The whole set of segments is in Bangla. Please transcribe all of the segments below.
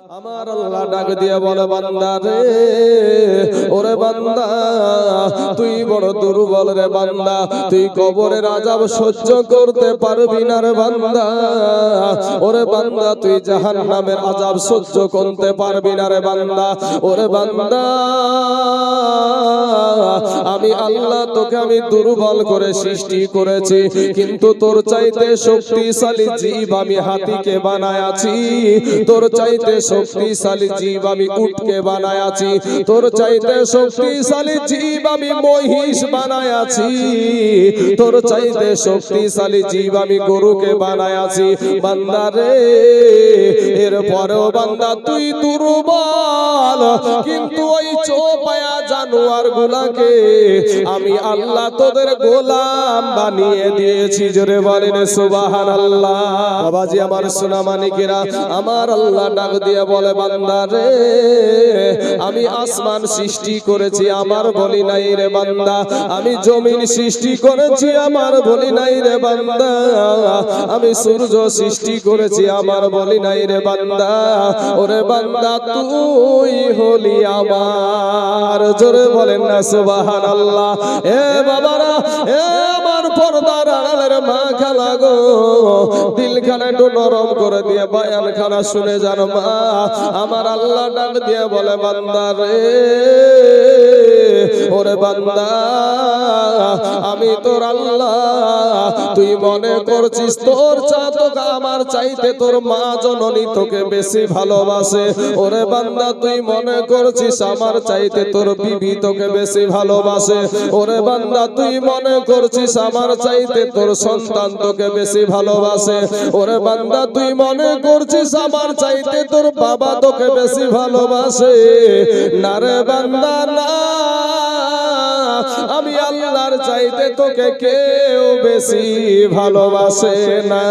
আমার আল্লাহ ডাক দিয়ে বলে বান্দা রে, ওরে বান্দা তুই বড় দুর্বল রে বান্দা, তুই কবরের আযাব সহ্য করতে পারবি না রে বান্দা। ওরে বান্দা তুই জাহান্নামের আযাব সহ্য করতে পারবি না রে বান্দা। ওরে বান্দা আমি আল্লাহ তোকে আমি দুর্বল করে সৃষ্টি করেছি, কিন্তু তোর চাইতে শক্তিশালী জীব আমি হাতিকে বানায়াছি, তোর চাইতে শক্তিশালী জীব আমি উটকে বানায়াছি, তোর চাইতে শক্তিশালী জীব আমি মহিষ বানায়াছি, তোর চাইতে শক্তিশালী জীব আমি গরুকে বানায়াছি। বান্দা রে, এরপরেও বান্দা তুই দুর্বল, কিন্তু ওই চোপায়া জানোয়ার গুলাকে আমি আল্লাহ তোদের গোলাম বানিয়ে দিয়েছি। জোরে বলেন সুবহানাল্লাহ। বাবাজি আমার সোনা মানিকেরা, আমার আল্লাহ ডাক দিয়ে বলে বান্দা রে, আমি আসমান সৃষ্টি করেছি আমার বলি নাই রে বান্দা, আমি জমিন সৃষ্টি করেছি আমার বলি নাই রে বান্দা, আমি সূর্য সৃষ্টি করেছি আমার বলি নাই রে বান্দা। ওরে বান্দা তুই হলি আমার। জোরে বলেন না সুবহানাল্লাহ। এ বাবারা, এ আমার পর্দার আড়ালের মা খালা গো, দিলখানা একটু নরম করে দিয়ে বয়ানখানা শুনে যান মা। আমার আল্লাহ ডাক দিয়ে বলে বান্দা রে, ওরে বান্দা আমি তোর আল্লাহ, তুই মনে করছিস তোর তোকে আমার চাইতে তোর মা জননী তোকে বেশি ভালোবাসে। ওরে বান্দা তুই মনে করছিস আমার চাইতে তোর বিবি তোকে বেশি ভালোবাসে। ওরে বান্দা তুই মনে করছিস আমার চাইতে তোর সন্তান তোকে বেশি ভালোবাসে। ওরে বান্দা তুই মনে করছিস আমার চাইতে তোর বাবা তোকে বেশি ভালোবাসে। না রে বান্দা না, আমি আল্লাহর চাইতে তোকে কেউ বেশি ভালোবাসে না।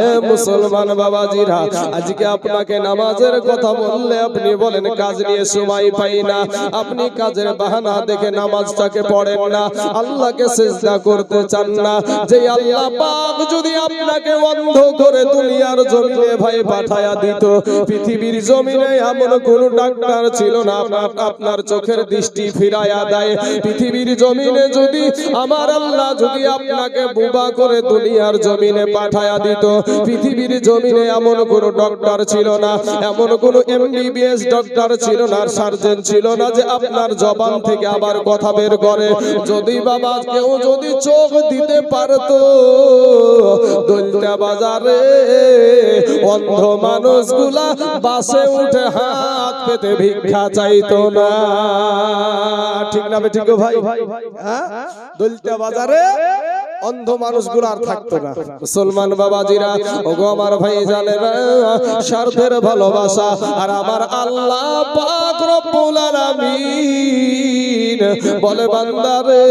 এ মুসলমান বাবাজিরা, আজকে আপনাকে নামাজের কথা বললে আপনি বলেন কাজ নিয়ে সময় পাই না, আপনি কাজের বাহানা দেখে নামাজটাকে পড়েন না, আল্লাহকে সিজদা করতে চান না। যে আল্লাহ পাক যদি আপনাকে অন্ধ করে দুনিয়ার জমিনে ভাই পাঠায়া দিত, পৃথিবীর জমিনে এমন কোন ডাক্তার ছিল না আপনার চোখের দৃষ্টি ফিরায়া দেয়। পৃথিবীর জমিনে যদি আমার আল্লাহ যদি আপনাকে বোবা করে দুনিয়ার জমিনে পাঠায়া দিত, পৃথিবীর জমিনে এমন কোন ডক্টর ছিল না, এমন কোন এমবিবিএস ডক্টর ছিল না, সার্জন ছিল না যে আপনার জবান থেকে আবার কথা বের করে। যদি বাবা কেউ যদি চোখ দিতে পারতো, দলতা বাজারে অন্ধ মানুষগুলা বাসে উঠে হাত পেতে ভিক্ষা চাইতো না। ঠিক না ঠিক ভাই? হ্যাঁ, দলতা বাজারে অন্ধ মানুষগুলো আর থাকতো না। মুসলমান বাবাজিরা, ওগো আমার ভাই জানে না, স্বার্থের ভালোবাসা আর আমার আল্লাহ পাক রব্বুল আলামিন বলে বান্দা রে,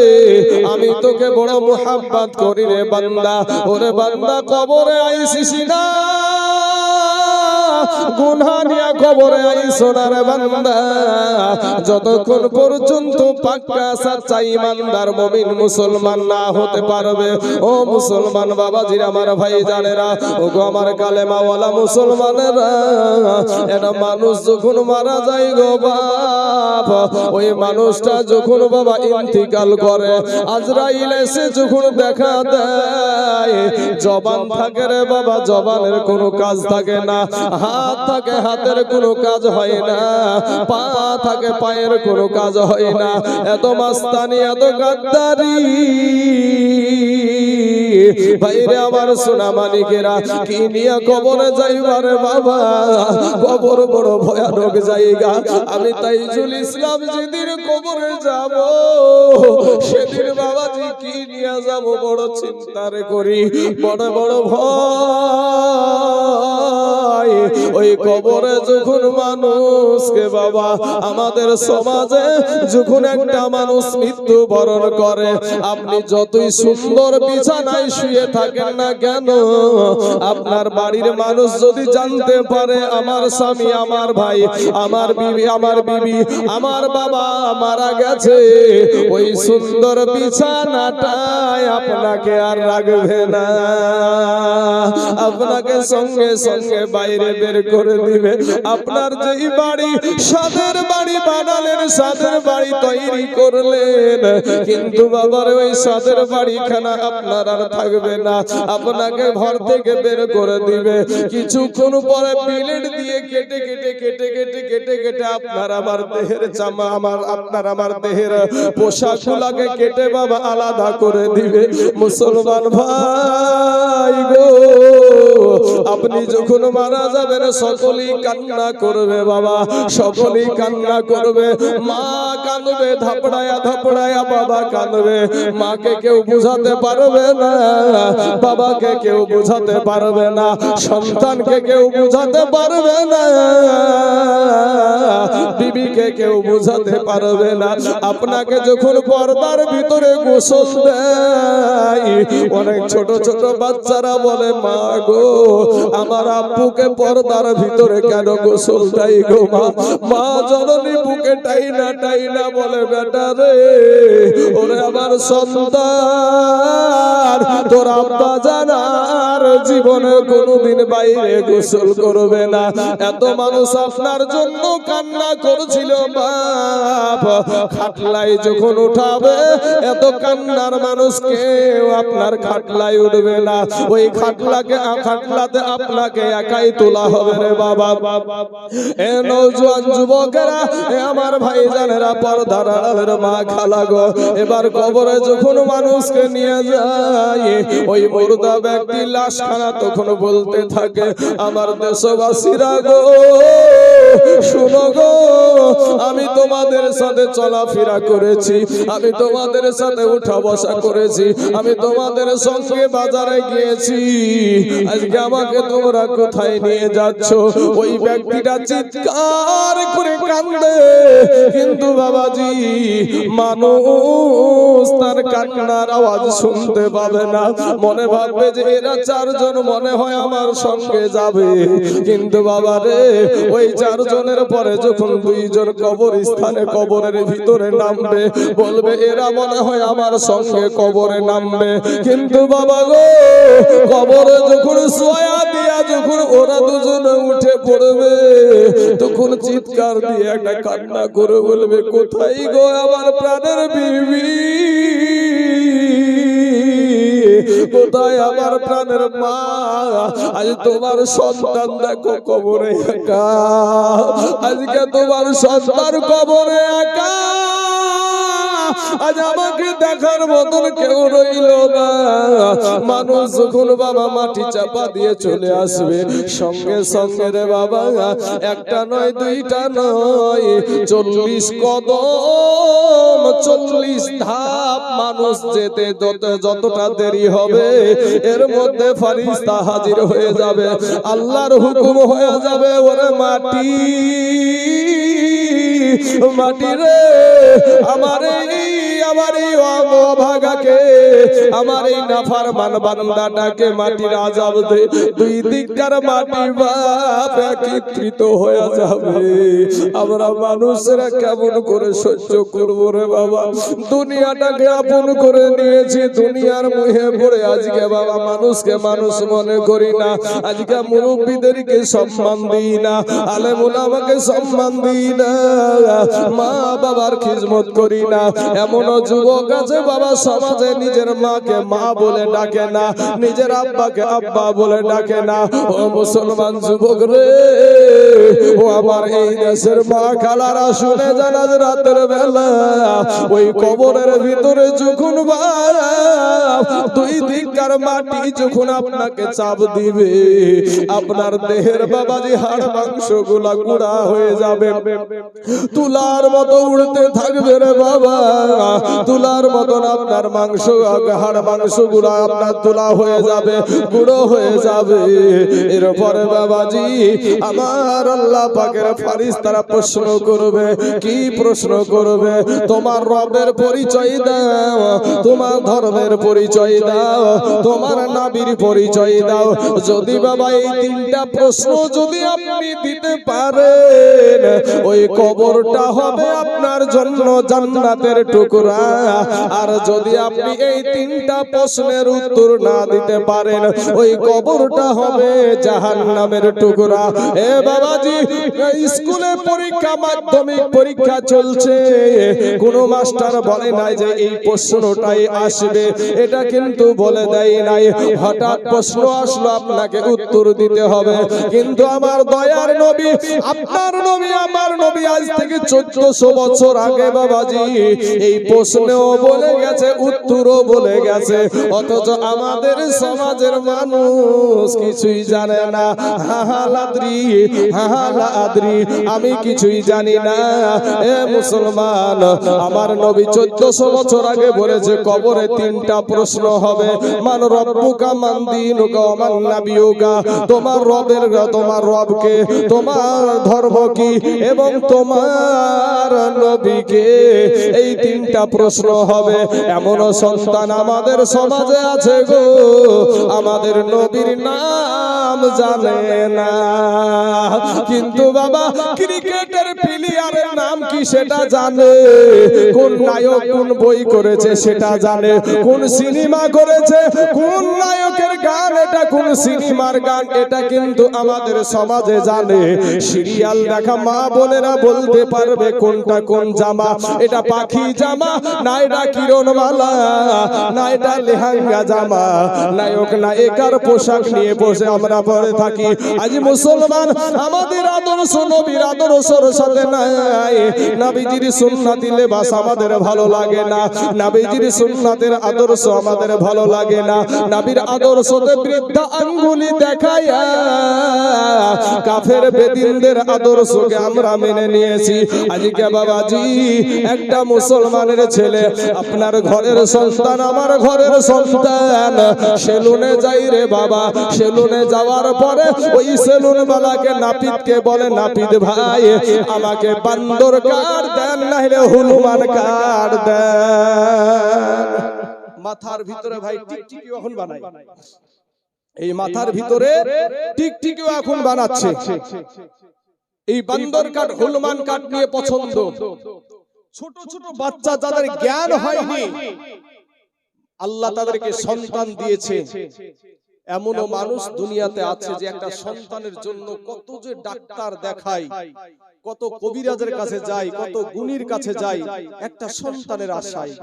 আমি তোকে বড় মুহাব্বত করি রে বান্দা। ওরে বান্দা কবরে আইসিস না, গুনাহ নিয়া কবরে আইসো না রে বান্দা, যতক্ষণ পর্যন্ত পাক্কা সাচ্চা ঈমানদার মুমিন মুসলমান না হতে পারবে। ও মুসলমান বাবাজিরা, আমার ভাই জানেরা, ও গো আমার কালেমা ওয়ালা মুসলমানেরা, এটা মানুষ যখন মারা যায় গো বাপ, ওই মানুষটা যখন বাবা ইন্তিকাল করে, আজরাইল এসে যখন দেখা দেয়, জবান থাকে রে বাবা, জবানের কোনো কাজ থাকে না, হাত থাকে হাতের কোনো কাজ হয় না, পা থাকে পায়ের কোনো কাজ হয় না। এত মাস্তানি, এত গাদ্দারি ভাইরে আমার সোনা মানিকেরা, কি নিয়ে কবরে যাইবার বাবা, কবর বড় ভয়ানক জায়গা। আমি তাইজুল ইসলাম যেদিন কবরে যাব, সেদিন বাবাজি কি নিয়ে যাব বড় চিন্তারে করি, বড় বড় ভয়। ওই কবরে যখন মানুষকে বাবা, আমাদের সমাজে যখন একটা মানুষ মৃত্যু বরণ করে, আপনি যতই সুন্দর বিছানায় শুয়ে থাকেন না কেন, আপনার বাড়ির মানুষ যদি জানতে পারে আমার স্বামী, আমার ভাই, আমার বিবি, আমার বাবা মারা গেছে, ওই সুন্দর বিছানাটায় আপনাকে আর রাখবে না, আপনাকে সঙ্গে সঙ্গে বাইরে বের করে দিবে। আপনার যেই বাড়ি সাদের বাড়ি বানালেন, সাদের বাড়ি তৈরি করলেন, কিন্তু বাবার ওই সাদের বাড়িখানা আপনার আর থাকবে না, আপনাকে ঘর থেকে বের করে দিবে। কিছুক্ষণ পরে প্লেট দিয়ে কেটে কেটে কেটে কেটে কেটে কেটে আপনার আমার দেহের জামা, আপনার আমার দেহের পোশাকগুলোকে কেটে বাবা আলাদা করে দিবে। মুসলমান ভাই গো, আপনি যখন মারা যাবেন সকলেই কান্না করবে বাবা, সকলেই কান্না করবে। মা কাঁদবে ধাপড়ায়া ধাপড়ায়া, বাবা কাঁদবে। মাকে কেউ বুঝাতে পারবে না, বাবাকে কেউ বুঝাতে পারবে না, সন্তানকে কেউ বুঝাতে পারবে না, বিবিকে কেউ বুঝাতে পারবে না। আপনাকে যখন পর্দার ভিতরে গোসল দেয়, অনেক ছোট ছোট বাচ্চারা বলে মা গো, আমার আব্বুকে পর্দার ভিতরে কেন গোসল দেয় গো মা? মা জননী বুকে টাইনা টাইনা বলে বেটা রে, ওরে আমার সন্তান, তোর আব্বা জানার জীবনে কোনোদিন বাইরে গোসল করবে না। এত মানুষ আপনার জন্য কান্না করছিল বাপ, খাটলায় যখন উঠাবে এত কান্নার মানুষ কেউ আপনার খাটলায় উঠবে না। ওই খাটলাতে আপনাকে একাই তোলা হবে রে বাবা। এ নওজোয়ান যুবকেরা, এ আমার ভাইজানেরা, পর্দার আড়ালের মা খালা গো, এবার কবরে যখন মানুষকে নিয়ে যায়, ওই মুর্দা ব্যক্তি লাশখানা তখন বলতে থাকে, আমার দেশবাসীরা গো শুনো গো, আমি তোমাদের সাথে চলাফেরা করেছি, আমি তোমাদের সাথে উঠা বসা করেছি, আমি তোমাদের সঙ্গে বাজারে গিয়েছি, আজকে আমাকে তোমরা কোথায় নিয়ে যাচ্ছ? ওই ব্যক্তিটা চিৎকার করে কান্দে, কিন্তু বাবাজি মানুষ তার কান্নার আওয়াজ শুনতে পাবে না, মনে ভাববে যে এরা চারজন মনে হয় আমার সঙ্গে যাবে, কিন্তু বাবা রে, ওই চারজনের পরে যখন দুইজন কবরস্থানে কবরের ভিতরে নামবে, বলবে এরা মনে হয় আমার সঙ্গে কবরে নামবে, কিন্তু বাবা গো, কবরে যখন সোয়া দিয়া যখন ওরা দুজনে উঠে পড়বে, তখন চিৎকার দিয়ে একটা কান্না করে বলবে, কোথায় গো আমার প্রাণের বিবি, কোথায় আমার প্রাণের মা? আজ তোমার সন্তান দেখো কবরে একা, আজকে তোমার সন্তান কবরে একা, আজ আমাকে দেখার মতন কেউ রইল না। মানুষ যখন বাবা মাটি চাপা দিয়ে চলে আসবে, সঙ্গে সঙ্গে রে বাবা, একটা নয় দুইটা নয়, 40 কদম 40 ধাপ মানুষ যেতে যতটা দেরি হবে, এর মধ্যে ফেরেশতা হাজির হয়ে যাবে, আল্লাহর হুকুম হয়ে যাবে, ওরে মাটি মাটি রে, আমার এই অভাগাকে, আমার এই নাফরমান বান্দাটাকে মাটির আযাব দে। দুই দিককার মাটি বাপ একত্রিত হয়ে যাবে। আমরা মানুষরা কেমন করে সহ্য করব রে বাবা? দুনিয়াটাকে আপন করে নিয়েছি, দুনিয়ার মুহে পড়ে আজকে বাবা মানুষকে মানুষ মনে করি না, আজকে মুরব্বীদেরকে সম্মান দিই না, আলেম ওলামাকে সম্মান দিই না, মা বাবার খিদমত করি না। এমন যুবক আছে বাবা সমাজে নিজের মাকে মা বলে ডাকে না, নিজের আব্বাকে আব্বা বলে ডাকে না। ও মুসলমান যুবক রে, ও আমার এই দেশের মা খালারা, শুনে যান আজ রাতের বেলা ওই কবরের ভিতরে যখন দুই দিককার মাটি যখন আপনাকে চাপ দিবে, আপনার দেহের বাবাজি হাড় মাংস গুলা গুঁড়া হয়ে যাবে, তুলার মতো উড়তে থাকবে রে বাবা, তুলার মতন আপনার মাংস হাড় মাংস গুলা আপনার তুলা হয়ে যাবে, গুঁড়ো হয়ে যাবে। এরপরে বাবাজি আমার আমার আল্লাহ পাকের ফেরেশতারা প্রশ্ন করবে। কি প্রশ্ন করবে? তোমার রবের পরিচয় দাও, তোমার ধর্মের পরিচয় দাও, তোমার নবীর পরিচয় দাও। যদি বাবা এই তিনটা প্রশ্ন যদি আপনি দিতে পারেন, ওই কবরটা হবে আপনার জন্য জান্নাতের টুকরা। আর যদি আপনি এই তিনটা প্রশ্নের উত্তর না দিতে পারেন, ওই কবরটা হবে জাহান্নামের টুকরা। এ বাবাজি, স্কুলে পরীক্ষা, মাধ্যমিক পরীক্ষা চলছে, কোন মাস্টার বলে নাই যে এই প্রশ্নটাই আসবে, এটা কিন্তু বলে দেয় নাই। হঠাৎ প্রশ্ন আসলো, আপনাকে উত্তর দিতে হবে। কিন্তু আমার দয়ার নবী, আপনার নবী, আমার নবী আজ থেকে 1400 বছর আগে বাবাজি এই প্রশ্নও বলে গেছে, উত্তরও বলে গেছে। অথচ আমাদের সমাজের মানুষ কিছুই জানে না। হাহালাদ্রি, হাহালাদ্রি, আমি কিছুই জানি না। এ মুসলমান, আমার নবী 1400 বছর আগে বলেছে কবরে তিনটা প্রশ্ন হবে। মান রব্বুকা, মান দীনুকা, মান নাবিয়ুকা। তোমার রবের, তোমার রবকে, তোমার ধর্ম কি এবং তোমার নবীকে, এই তিনটা প্রশ্ন হবে। এমন সন্তান আমাদের সমাজে আছে গো, আমাদের নবীর নাম জানে না। কিন্তু বাবা ক্রিকেটের প্লেয়ারের নাম কি সেটা জানে, কোন নায়ক কোন বই করেছে সেটা জানে, কোন সিনেমা করেছে, কোন নায়কের গান এটা, কোন সিনেমার গান এটা কিন্তু আমাদের সমাজে জানে। সিরিয়াল দেখা মা বোনেরা বলতে পারবে কোনটা কোন জামা, এটা পাখি জামা না এটা কিরণমালা, না এটা লেহেঙ্গা জামা। নায়ক নায়িকার পোশাক নিয়ে বসে আমরা পরে থাকি। আজ মুসলমান আমাদের আদর্শ নবীর আদর্শের সাথে নাই। নবীজির সুন্নতি লেবাস আমাদের ভালো লাগে না, নবীজির সুন্নাতের আদর্শ আমাদের ভালো লাগে না। নবীর আদর্শতে বৃদ্ধা আঙ্গুলি দেখায়া কাফের বেদিনদের আদর্শকে আমরা মেনে নিয়েছি। আজকে বাবাজি একটা মুসলমানের ছেলে, আপনার ঘরের সন্তান, আমার ঘরের সন্তান, সেলুনে যাই রে বাবা, সেলুনে যাওয়ার পরে ওই সেলুন বালাকে নাপিতকে বলে, নাপিত ভাই আমাকে বান্দর কাট দেন, নাহলে হনুমান কাট দেন। মাথার ভিতরে ভাই টিকটিকি এখন বানাই, এই মাথার ভিতরে টিকটিকিও এখন বানাচ্ছে। এই বান্দর কাট, হনুমান কাট নিয়ে পছন্দ। ছোট ছোট বাচ্চা যাদের জ্ঞান হয়নি, আল্লাহ তাদেরকে সন্তান দিয়েছে। এমনও মানুষ দুনিয়াতে আছে যে একটা সন্তানের জন্য কত যে ডাক্তার দেখায়, কত কবিরাজের কাছে যায়, কত গুণীর কাছে যায় একটা সন্তানের আশায়।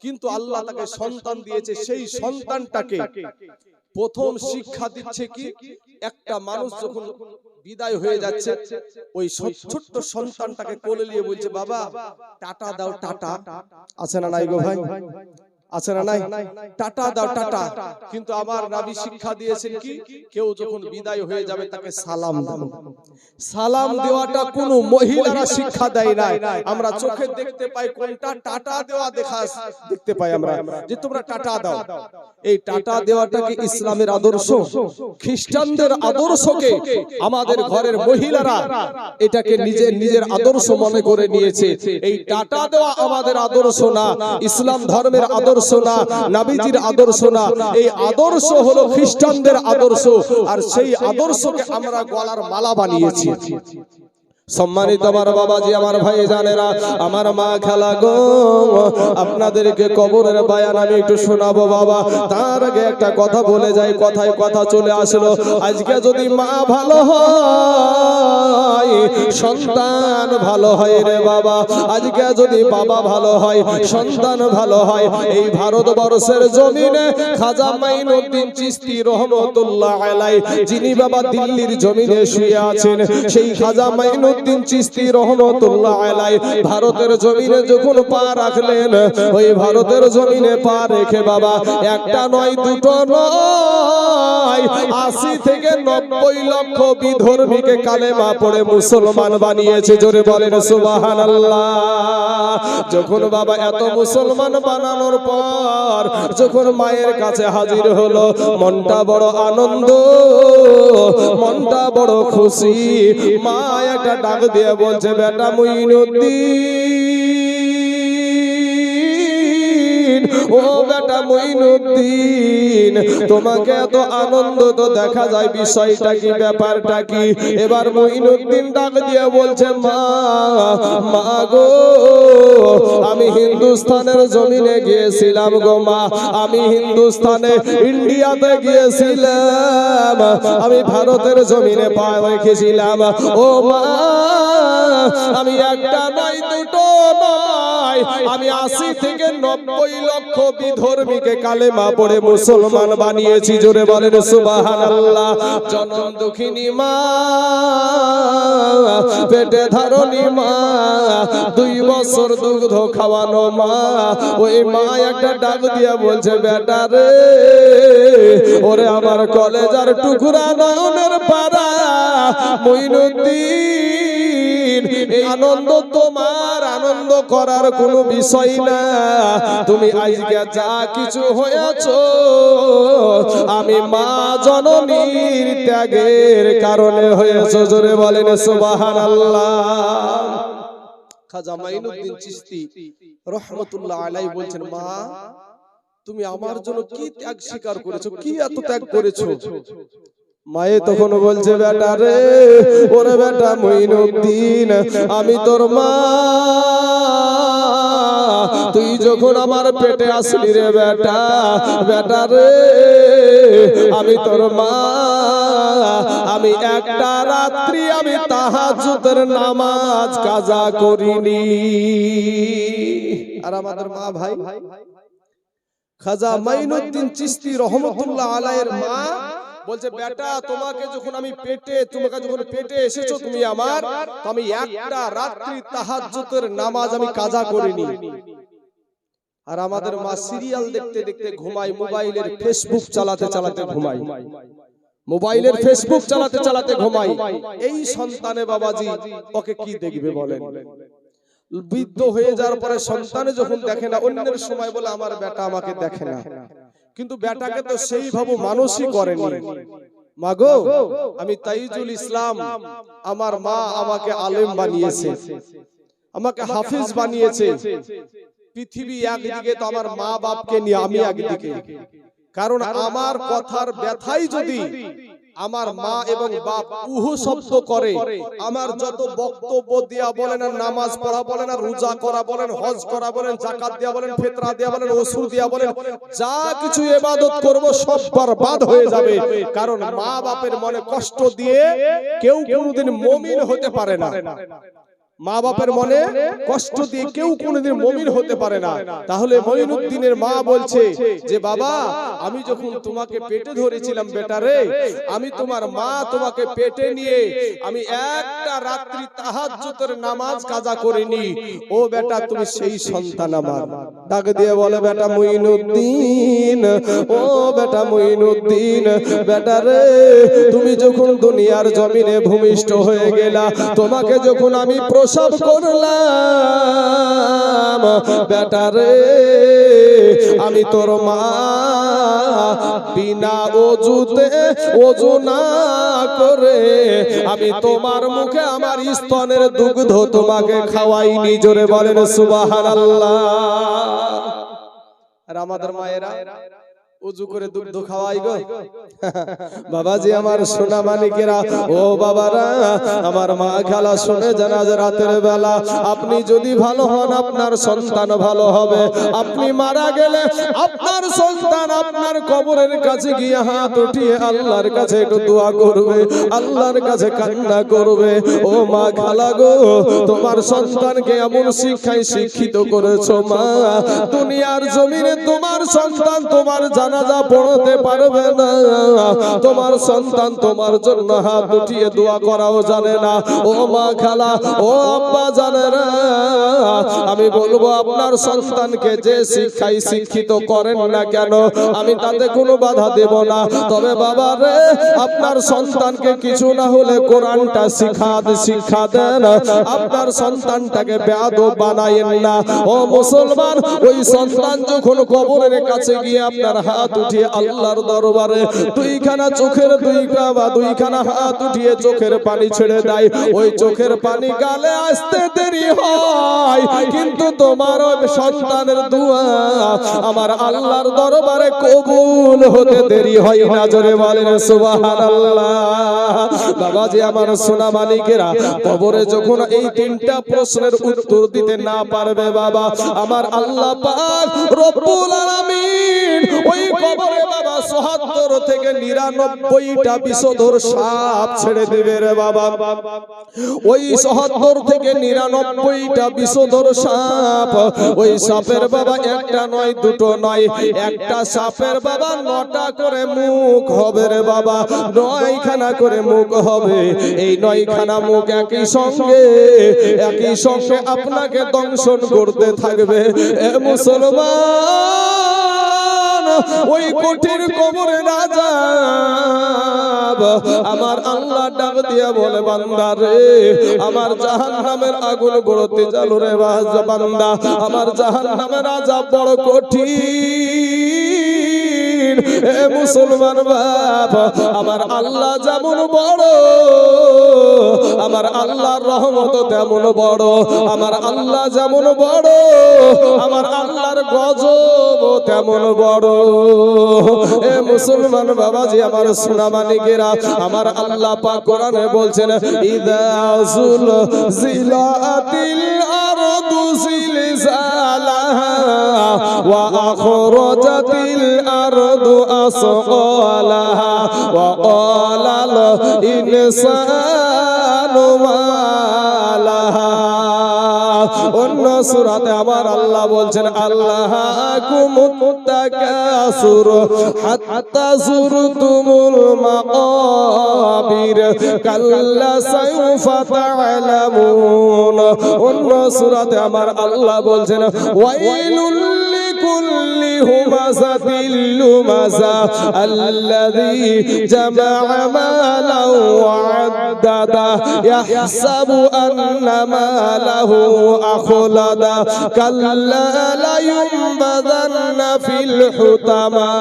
কিন্তু আল্লাহ তাকে সন্তান দিয়েছে, সেই সন্তানটাকে প্রথম শিক্ষা দিচ্ছে কি, একটা মানুষ যখন বিদায় হয়ে যাচ্ছে, ওই ছোট্ট সন্তানটাকে কোলে নিয়ে বলছে, বাবা টাটা দাও, টাটা। আছে না নাই গো ভাই, আছে না নাই? টাটা দাও, টাটা। কিন্তু আমার নবী শিক্ষা দিয়েছেন কি, কেউ যখন বিদায় হয়ে যাবে তাকে সালাম দাও। সালাম দেওয়াটা কোন মহিলারা শিক্ষা দেয় না। আমরা চোখে দেখতে পাই কোনটা টাটা দেওয়া দেখতে পাই আমরা যে তোমরা টাটা দাও। এই টাটা দেওয়াটা কি ইসলামের আদর্শ? খ্রিস্টানদের আদর্শকে আমাদের ঘরের মহিলারা এটাকে নিজের আদর্শ মনে করে নিয়েছে। এই টাটা দেওয়া আমাদের আদর্শ না, ইসলাম ধর্মের আদর্শ না, নবীজির আদর্শ না। এই আদর্শ হলো খ্রিস্টানদের আদর্শ, আর সেই আদর্শকে আমরা গলার মালা বানিয়েছি। সম্মানিত আমার বাবাজি, আমার ভাই জানেরা, আমার মা খেলা গো, আপনাদেরকে কবরের বায়ান আমি একটু শোনাবো বাবা। তার আগে একটা কথা বলে যাই, কথায় কথা চলে আসলো। আজকে যদি মা ভালো হয়, সন্তান ভালো হয় রে বাবা। আজকে যদি বাবা ভালো হয়, সন্তান ভালো হয়। এই ভারতবর্ষের জমিনে খাজা মাইনুদ্দিন চিশতি রহমতুল্লাহ আলাইহি, যিনি বাবা দিল্লির জমিনে শুয়ে আছেন, সেই খাজা মাইনুদ্দিন চিশতি রহমতুল্লাহ আলাইহি ভারতের জমিনে যখন পা রাখলেন, ওই ভারতের জমিনে পা রেখে বাবা একটা নয়, দুটো নয়, 80 থেকে 90 লক্ষ বিধর্মীকে কালেমা পড়ে মুসলমান মুসলমান বানিয়েছে, জোরে বলেন সুবহানাল্লাহ। যখন বাবা এত মুসলমান বানানোর পর যখন মায়ের কাছে হাজির হলো, মনটা বড় আনন্দ, মনটা বড় খুশি। মা একটা ডাক দিয়ে বলছে, বেটা মুইনুদ্দিন, ও বেটা মুইনুদ্দিন, তোমাকে এত আনন্দ তো দেখা যায়, বিষয়টা কি, ব্যাপারটা কি? এবার মুইনুদ্দিন ডাক দিয়ে বলছে, মা, মা গো, আমি হিন্দুস্তানের জমিনে গিয়েছিলাম গো মা, আমি হিন্দুস্তানে ইন্ডিয়াতে গিয়েছিলাম, আমি ভারতের জমিনে পা রেখেছিলাম। ও মা, আমি একটা নয়, দুটো নয়, আমি 80 থেকে 90 লক্ষ বিধর্মীকে কালেমা পড়ে মুসলমান বানিয়েছি, জোরে বলেন সুবহানাল্লাহ। জনম দুঃখিনী মা, পেটে ধারণী মা, 2 বছর দুগ্ধ খাওয়ানো মা, ওই মা একটা ডাক দিয়া বলছে, বেটা রে, ওরে আমার কলেজার টুকরা, নয়নের পারা মুইনুদ্দিন, এই আনন্দ তোমার আনন্দ করার কোনো বিষয় না। তুমি আজকে যা কিছু হয়েছো, আমি মা জননীর ত্যাগের কারণে হয়েছো, জোরে বলেন সুবহানাল্লাহ। খাজা মাইনুদ্দিন চিশতি রহমতুল্লাহ আলাইহি বলছেন, মা তুমি আমার জন্য কি ত্যাগ স্বীকার করেছো, কি এত ত্যাগ করেছো? মায়ে তখন বলছে, বেটা রে, ওরে বেটা মুইনুদ্দিন, আমি তোর মা, তুই যখন আমার পেটে আসলি রে বেটা, বেটা রে, আমি তোর মা, আমি একটা রাত্রি আমি তাহাজ্জুদের নামাজ কাজা করিনি। আর আমাদের মা ভাই খাজা মাইনুদ্দিন চিশতি রহমতুল্লাহ আলাইহির মা বলছে, বেটা তোমাকে যখন আমি পেটে, তোমাকে যখন পেটে এসেছো তুমি আমার, তো আমি একটা রাত্রি তাহাজ্জুদের নামাজ আমি কাজা করিনি। আর আমাদের মা সিরিয়াল দেখতে দেখতে ঘুমায়, মোবাইলের ফেসবুক চালাতে চালাতে ঘুমায়, মোবাইলের ফেসবুক চালাতে চালাতে ঘুমায়। এই সন্তানে বাবাজি ওকে কি দেখবে বলেন? বৃদ্ধ হয়ে যাওয়ার পরে সন্তানে যখন দেখে না, অন্যের সময় বলে আমার বেটা আমাকে দেখে না, কিন্তু বেটাকে তো সেইভাবে মানুষই করেনি। মাগো, আমি তাইজুল ইসলাম, আমার মা আমাকে আলেম বানিয়েছে, আমাকে হাফিজ বানিয়েছে। পৃথিবী একদিকে, তো আমার মা বাপকে নিয়ে আমি একদিকে। কারণ আমার কথার ব্যথাই যদি আমার মা এবং বাপ উহু শব্দ করে, আমার যত বক্তব্য দেয়া বলেন, আর নামাজ পড়া বলেন, আর রোজা করা বলেন, হজ করা বলেন, যাকাত দেয়া বলেন, ফিতরা দেয়া বলেন, ওসুর দেয়া বলেন, যা কিছু ইবাদত করব সব বরবাদ হয়ে যাবে। কারণ মা বাপের মনে কষ্ট দিয়ে কেউ কোনোদিন মুমিন হতে পারে না। মা বাপের মনে কষ্ট দিয়ে কেউ কোনোদিন মুমিন হতে পারে না। তাহলে মঈনুদ্দিনের মা বলছে যে, বাবা আমি যখন তোমাকে পেটে ধরেছিলাম বেটা রে, আমি তোমার মা, তোমাকে পেটে নিয়ে আমি একটা রাত্রি তাহাজ্জুদের নামাজ কাজা করিনি। ও বেটা তুমি সেই সন্তান আমার। ডাক দিয়ে বলে, বেটা মঈনুদ্দিন, ও বেটা মঈনুদ্দিন, বেটা রে, তুমি যখন দুনিয়ার জমিনে ভূমিষ্ঠ হয়ে গেলা, তোমাকে যখন আমি প্রসব করলাম, বেটা রে, আমি তোর মা, বিনা ওযুতে ওযু না করে আমি তোমার মুখে আমার স্তনের দুগ্ধ তোমাকে খাওয়াইনি, জোরে বলেন সুবহানাল্লাহ। আর আমাদের মায়েরা ওযু করে দুগ্ধ খাওয়াই গো বাবাজি, আমার সোনা মানিকেরা, ও বাবারা, আমার মা খালা শুনে জানা যে রাতের বেলা আপনি যদি ভালো হন আপনার সন্তান ভালো হবে। আপনি মারা গেলে আপনার সন্তান আপনার কবরের কাছে গিয়ে হাত উঠিয়ে আল্লাহর কাছে একটু দোয়া করবে, আল্লাহর কাছে কান্না করবে। ও মা খালা গো, তোমার সন্তানকে এমন শিক্ষায় শিক্ষিত করেছো মা, দুনিয়ার জমিনে তোমার সন্তান তোমার জানা জানাজা পড়তে পারবে না, তোমার সন্তান তোমার জন্য হাত উঠিয়ে দোয়া করাও জানে না, ও মা খালা ও আব্বা জানে না, আমি বলবো আপনার সন্তানকে যে শিক্ষায় শিক্ষিত করেন না কেন আমি তাতে কোনো বাধা দেব না, তবে বাবা রে আপনার সন্তানকে কিছু না হলে কোরআনটা শিক্ষা দেন, আপনার সন্তানটাকে বেয়াদব বানায়েন না। ও মুসলমান, ওই সন্তান যখন কবরের কাছে গিয়ে আপনার হাত উঠিয়ে আল্লাহর দরবারে দুইখানা হাত উঠিয়ে চোখের পানি ছেড়ে দেয়, ওই চোখের পানি গালে আসতে দেরি হয়, কিন্তু তোমার সন্তানের দোয়া আমার আল্লাহর দরবারে কবুল হতে দেরি হয় না। জোরে বলেন সুবহানাল্লাহ। বাবাজি আমার সোনা মানিকেরা, কবরে যখন এই তিনটা প্রশ্নের উত্তর দিতে না পারবে বাবা, আমার আল্লাহ পাক রব্বুল আলামিন ওই কবরে বাবা ৭৭ থেকে ৯৯টা বিষধর সাপ ছেড়ে দিবে রে বাবা। ওই ৭৭ থেকে ৯৯টা বিষধর সাপ, ওই সাপের বাবা একটা নয় দুটো নয়, একটা সাপের বাবা ৯টা করে মুখ হবে রে বাবা, ৯খানা করে মুখ হবে। এই ৯খানা মুখ একই সঙ্গে আপনাকে দংশন করতে থাকবে। এ মুসলমান, ওই কঠিন কবরে রাজা আমার আল্লাহ ডাক দিয়া বলে, বান্দা রে আমার জাহান্নামের আগুন বড় তেজালো রে বান্দা, আমার জাহান্নামের আযাব বড় কঠিন। এ মুসলমান বাবা, আমার আল্লাহ যেমন বড়, আমার আল্লাহর রহমত তেমন বড়, আমার আল্লাহ যেমন বড়, আমার আল্লাহর গজব তেমন বড়। এ মুসলমান বাবাজি আমার সোনা মানিকেরা, আমার আল্লাহ পাক কোরআনে বলছেন, ইযা যুলজিলাতিল আরদু জিলজালাহা ওয়া আখরাজাতিল আরদু আসকালাহা ওয়া ক্বালাল ইনসানু মা লাহা। অন্য সূরাতে আমার আল্লাহ বলছেন, আল্লাহাকুমুত তাকাসুর হাত্তা যুরতুমুল মাকাবির কাল্লা সাউফা তা'লামুন। অন্য সূরাতে আমার আল্লাহ বলছেন, ওয়াইলুল লিকুল্লি হুমাযাতিল লুমাযা আল্লাযী জামা'a মালান ওয়া আদ্দাদা ইয়াহসাবু আন্না মালাহু আখলাদা কাল্লা লা ইউনবাযান্না ফিল হুতামা।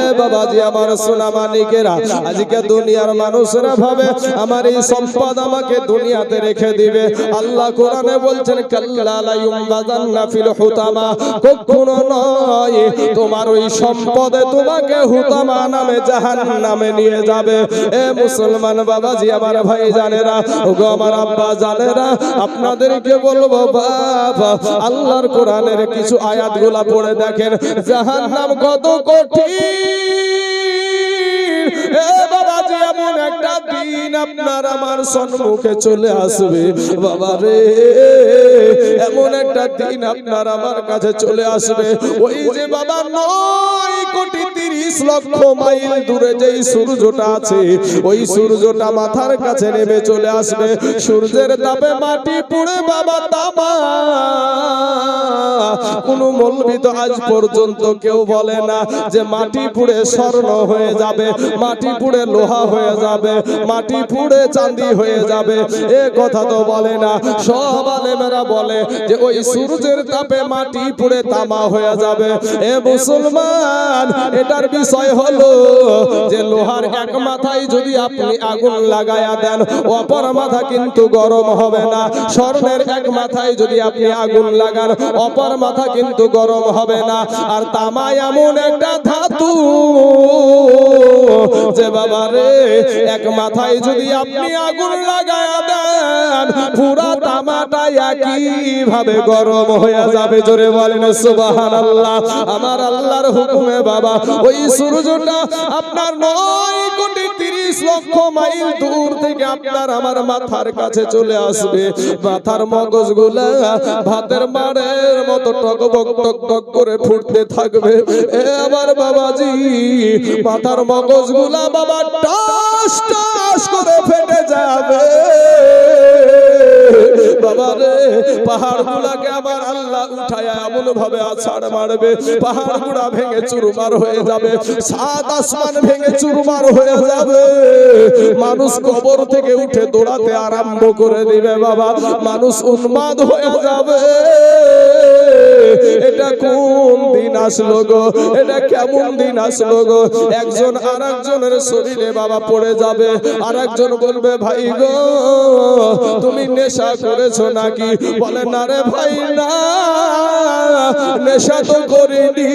এ বাবাজি আমার সোনা মানিকেরা, আজকে দুনিয়ার মানুষরা ভাবে আমার এই সম্পদ আমাকে দুনিয়াতে রেখে দিবে। আল্লাহ কোরআনে বলছেন, কাল্লা লা ইউনবাযান্না ফিল হুতামা, কখনো নয়, তোমার ওই সম্পদে তোমাকে হুতামা নামে জাহান্নামে নিয়ে যাবে। এ মুসলমান বাবাজি আমার ভাই জানেরা, ওগো আমার আব্বা জানেরা, আপনাদেরকে বলবো বাবা, আল্লাহর কোরআনের কিছু আয়াতগুলা পড়ে দেখেন, জাহান্নাম কত কঠিন। এ বাবাজি এমন একটা দিন আপনার আমার সম্মুখে চলে আসবে বাবা রে, এমন একটা দিন আপনার আমার কাছে চলে আসবে, ওই যে বাবা ৯,৩০,০০,০০০ মাইল দূরে যেই সূর্যটা আছে, ওই সূর্যটা মাথার কাছে নেমে চলে আসবে। সূর্যের তাপে মাটি পুড়ে বাবা তামা। কোন মৌলবি তো আজ পর্যন্ত কেউ বলে না যে মাটি পুড়ে স্বর্ণ হয়ে যাবে, মাটি পুড়ে লোহা হয়ে যাবে, মাটি পুড়ে চাঁদি হয়ে যাবে, এ কথা তো বলে না। সব আলেমেরা বলে যে ওই সূর্যের তাপে মাটি পুড়ে তামা হয়ে যাবে। এ মুসলমান, এটার বিষয় হলো যে লোহার এক মাথায় যদি আপনি আগুন লাগায়া দেন, অপর মাথা কিন্তু গরম হবে না। স্বর্ণের এক মাথায় যদি আপনি আগুন লাগান, অপর মাথা কিন্তু গরম হবে না। আর তামা এমন একটা ধাতু যে বাবা রে, এক মাথায় যদি আপনি আগুন লাগায়া দেন, পুরা তামাটা একই ভাবে গরম হয়ে যাবে। জোরে বলেন সুবহানাল্লাহ। আমার আল্লাহর হুকুমে বাবা ওই সূর্যটা আপনার ৯,৩০,০০,০০০ লক্ষ মাইল দূর থেকে আপনার আমার মাথার কাছে চলে আসবে। মাথার মগজগুলা ভাতের মাড়ের মতো টকবক টকবক করে ফুটতে থাকবে। এ আমার বাবাজি, মাথার মগজগুলা বাবা টাস টাস করে ফেটে যাবে। বাবা রে, পাহাড় গুলাকে আমার আল্লাহ উঠায় এমন ভাবে আছাড় মারবে, পাহাড় গুলা ভেঙে চুরমার হয়ে যাবে, সাত আসমান ভেঙে চুরমার হয়ে যাবে। মানুষ কবর থেকে উঠে দৌড়াতে আরম্ভ করে দিবে বাবা, মানুষ উন্মাদ হয়ে যাবে। এটা কোন দিন আসলো গো, এটা কেমন দিন আসলো গো। একজন আর একজনের শরীরে বাবা পড়ে যাবে, আর একজন বলবে ভাই গো তুমি নেশা করেছো নাকি? বলে না রে ভাই না, নেশা তো করিনি।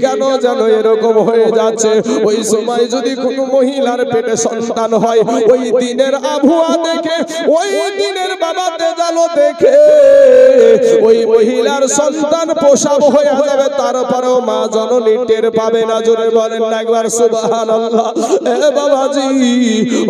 কেন যেন এরকম হয়ে যাচ্ছে। ওই সময় যদি কোনো মহিলার পেটে সন্তান হয়, ওই দিনের আবহাওয়া দেখে, ওই দিনের বাবা তেজালো দেখে ওই মহিলার সন্তান প্রসব হয়ে যাবে, তারপরেও মা জননী টের পাবে না। জোরে বলেন না একবার সুবহানাল্লাহ। এ বাবাজি,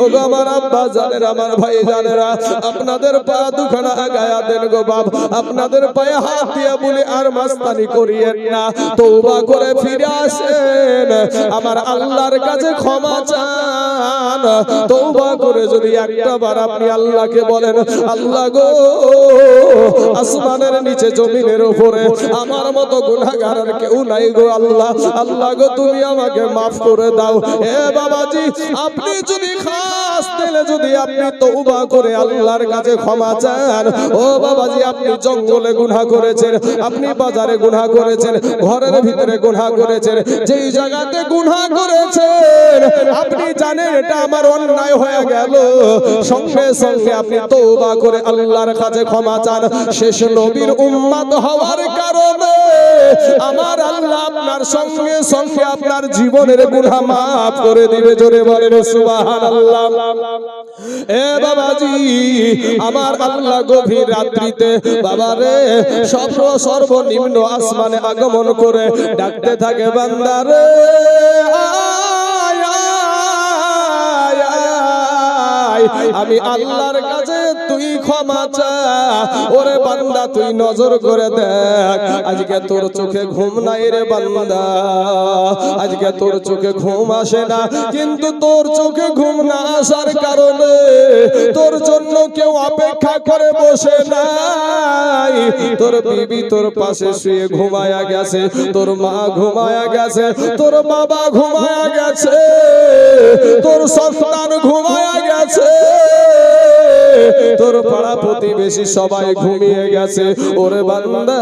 ও গো আমার আব্বা জানেরা, আমার ভাই জানেরা, আপনাদের পা দুখানা গায়া দেন গো বাপ, আপনাদের পায়ে হাত দিয়ে বলে আর মাস্তানি করিয়েন না, তওবা করে ফিরে আসেন, আমার আল্লাহর কাছে ক্ষমা চান। তওবা করে যদি একটা বার আপনি আল্লাহকে বলেন, আল্লাহ গো আসমানের নিচে জমিনের উপরে আমার মতো গুনাহগার আর কেউ নাই গো আল্লাহ, আল্লাহ গো তুমি আমাকে মাফ করে দাও। এ বাবাজি, আপনি যদি খাস দিলে যদি আপনি তওবা করে আল্লাহর কাছে ক্ষমা চান, ও বাবাজি আপনি জঙ্গলে গুনাহ করেছেন, আপনি বাজারে গুনাহ করেছেন, ঘরের ভিতরে গুনাহ করেছেন, যেই জায়গাতে গুনাহ করেছেন আপনি জানেন এটা আমার অন্যায় হয়ে গেল, সঙ্গে সঙ্গে আপনি তওবা করে আল্লাহর কাছে ক্ষমা চান। শেষ নবীর উম্মত হওয়ার কারণে আমার আল্লাহ আপনার সঙ্গে সঙ্গে আপনার জীবনের গুনাহ মাফ করে দিবে। জোরে বলেন সুবহানাল্লাহ। এ বাবাজি, আমার আল্লাহ গভীর রাত্রিতে বাবারে সর্বনিম্ন আসমানে আগমন করে ডাকতে থাকে, বান্দারে আমি আল্লাহর কাছে তুই ক্ষমা চা। ওরে বান্দা তুই নজর করে দেখ, আজকে তোর চোখে ঘুম নাই রে বান্দা, আজকে তোর চোখে ঘুম আসে না, কিন্তু তোর চোখে ঘুম না আসার কারণে তোর জন্য কেউ অপেক্ষা করে বসে নাই। তোর বিবি তোর পাশে শুয়ে ঘুমায়া গেছে, তোর মা ঘুমায়া গেছে, তোর বাবা ঘুমায়া গেছে, তোর সন্তান ঘুমায়া গেছে, তোর পাড়া প্রতিবেশী সবাই ঘুমিয়ে গেছে। ওরে বান্দা,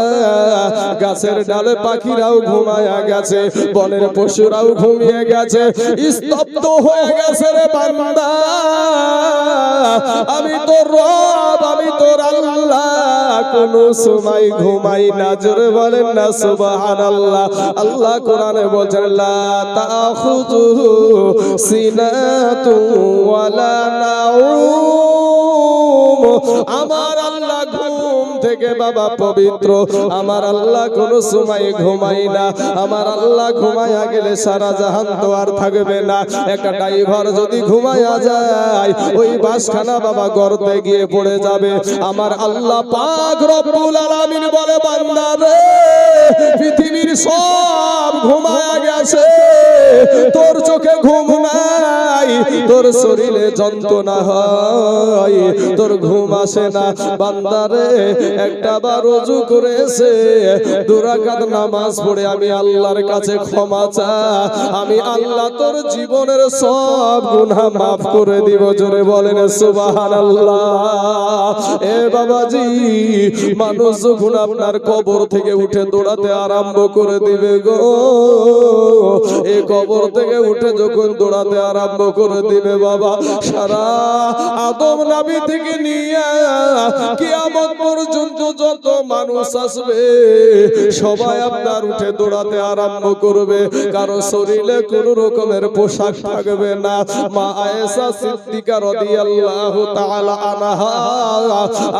গাছের ডালে পাখিরাও ঘুমায়া গেছে, বনের পশুরাও ঘুমিয়ে গেছে, স্তব্ধ হয়ে গেছে রে বান্দা। আমি তোর রব, আমি তোর আল্লাহ কোন সময় ঘুমাই না। জোরে বলেন না সুবহানাল্লাহ। আল্লাহ কোরআনে বলছেন, লা তাখুযুহু সিনাতুন ওয়ালা নাউম। আমার আল্লাহ ঘুম থেকে বাবা পবিত্র, আমার আল্লাহ কোন সময় ঘুমাই না। আমার আল্লাহ ঘুমায়া গেলে সারা জাহান তো আর থাকবে না। একটা ড্রাইভার যদি ঘুমায়া যায়, ওই বাসখানা বাবা গর্তে গিয়ে পড়ে যাবে। আমার আল্লাহ পাক রব্বুল আলামিন বলে, বান্দা রে পৃথিবীর সব ঘুমায়া গেছে, তোর চোখে ঘুম নাই, তোর শরীরে যন্ত্রণা হয়, তোর ঘুম আসে না। বান্দা রে একটা বার ওযু করে এসে 2 রাকাত নামাজ পড়ে আমি আল্লাহর কাছে ক্ষমা চা, আমি আল্লাহ তোর জীবনের সব গুনাহ মাফ করে দিব। জোরে বলেন সুবহানাল্লাহ। এ বাবাজি, মানুষ যখন আপনার কবর থেকে উঠে দৌড়াতে আরম্ভ করে দিবে গো, এই কবর থেকে উঠে যখন দৌড়াতে আরম্ভ করে দিবে বাবা, সারা আদম নবী থেকে নিয়ে কিয়ামত পর্যন্ত পর্যন্ত যত মানুষ আসবে সবাই আপনার উঠে দৌড়াতে আরম্ভ করবে, কারো শরীরে কোনো রকমের পোশাক থাকবে না। মা আয়েশা সিদ্দিকা রাদিয়াল্লাহু তাআলা আনহা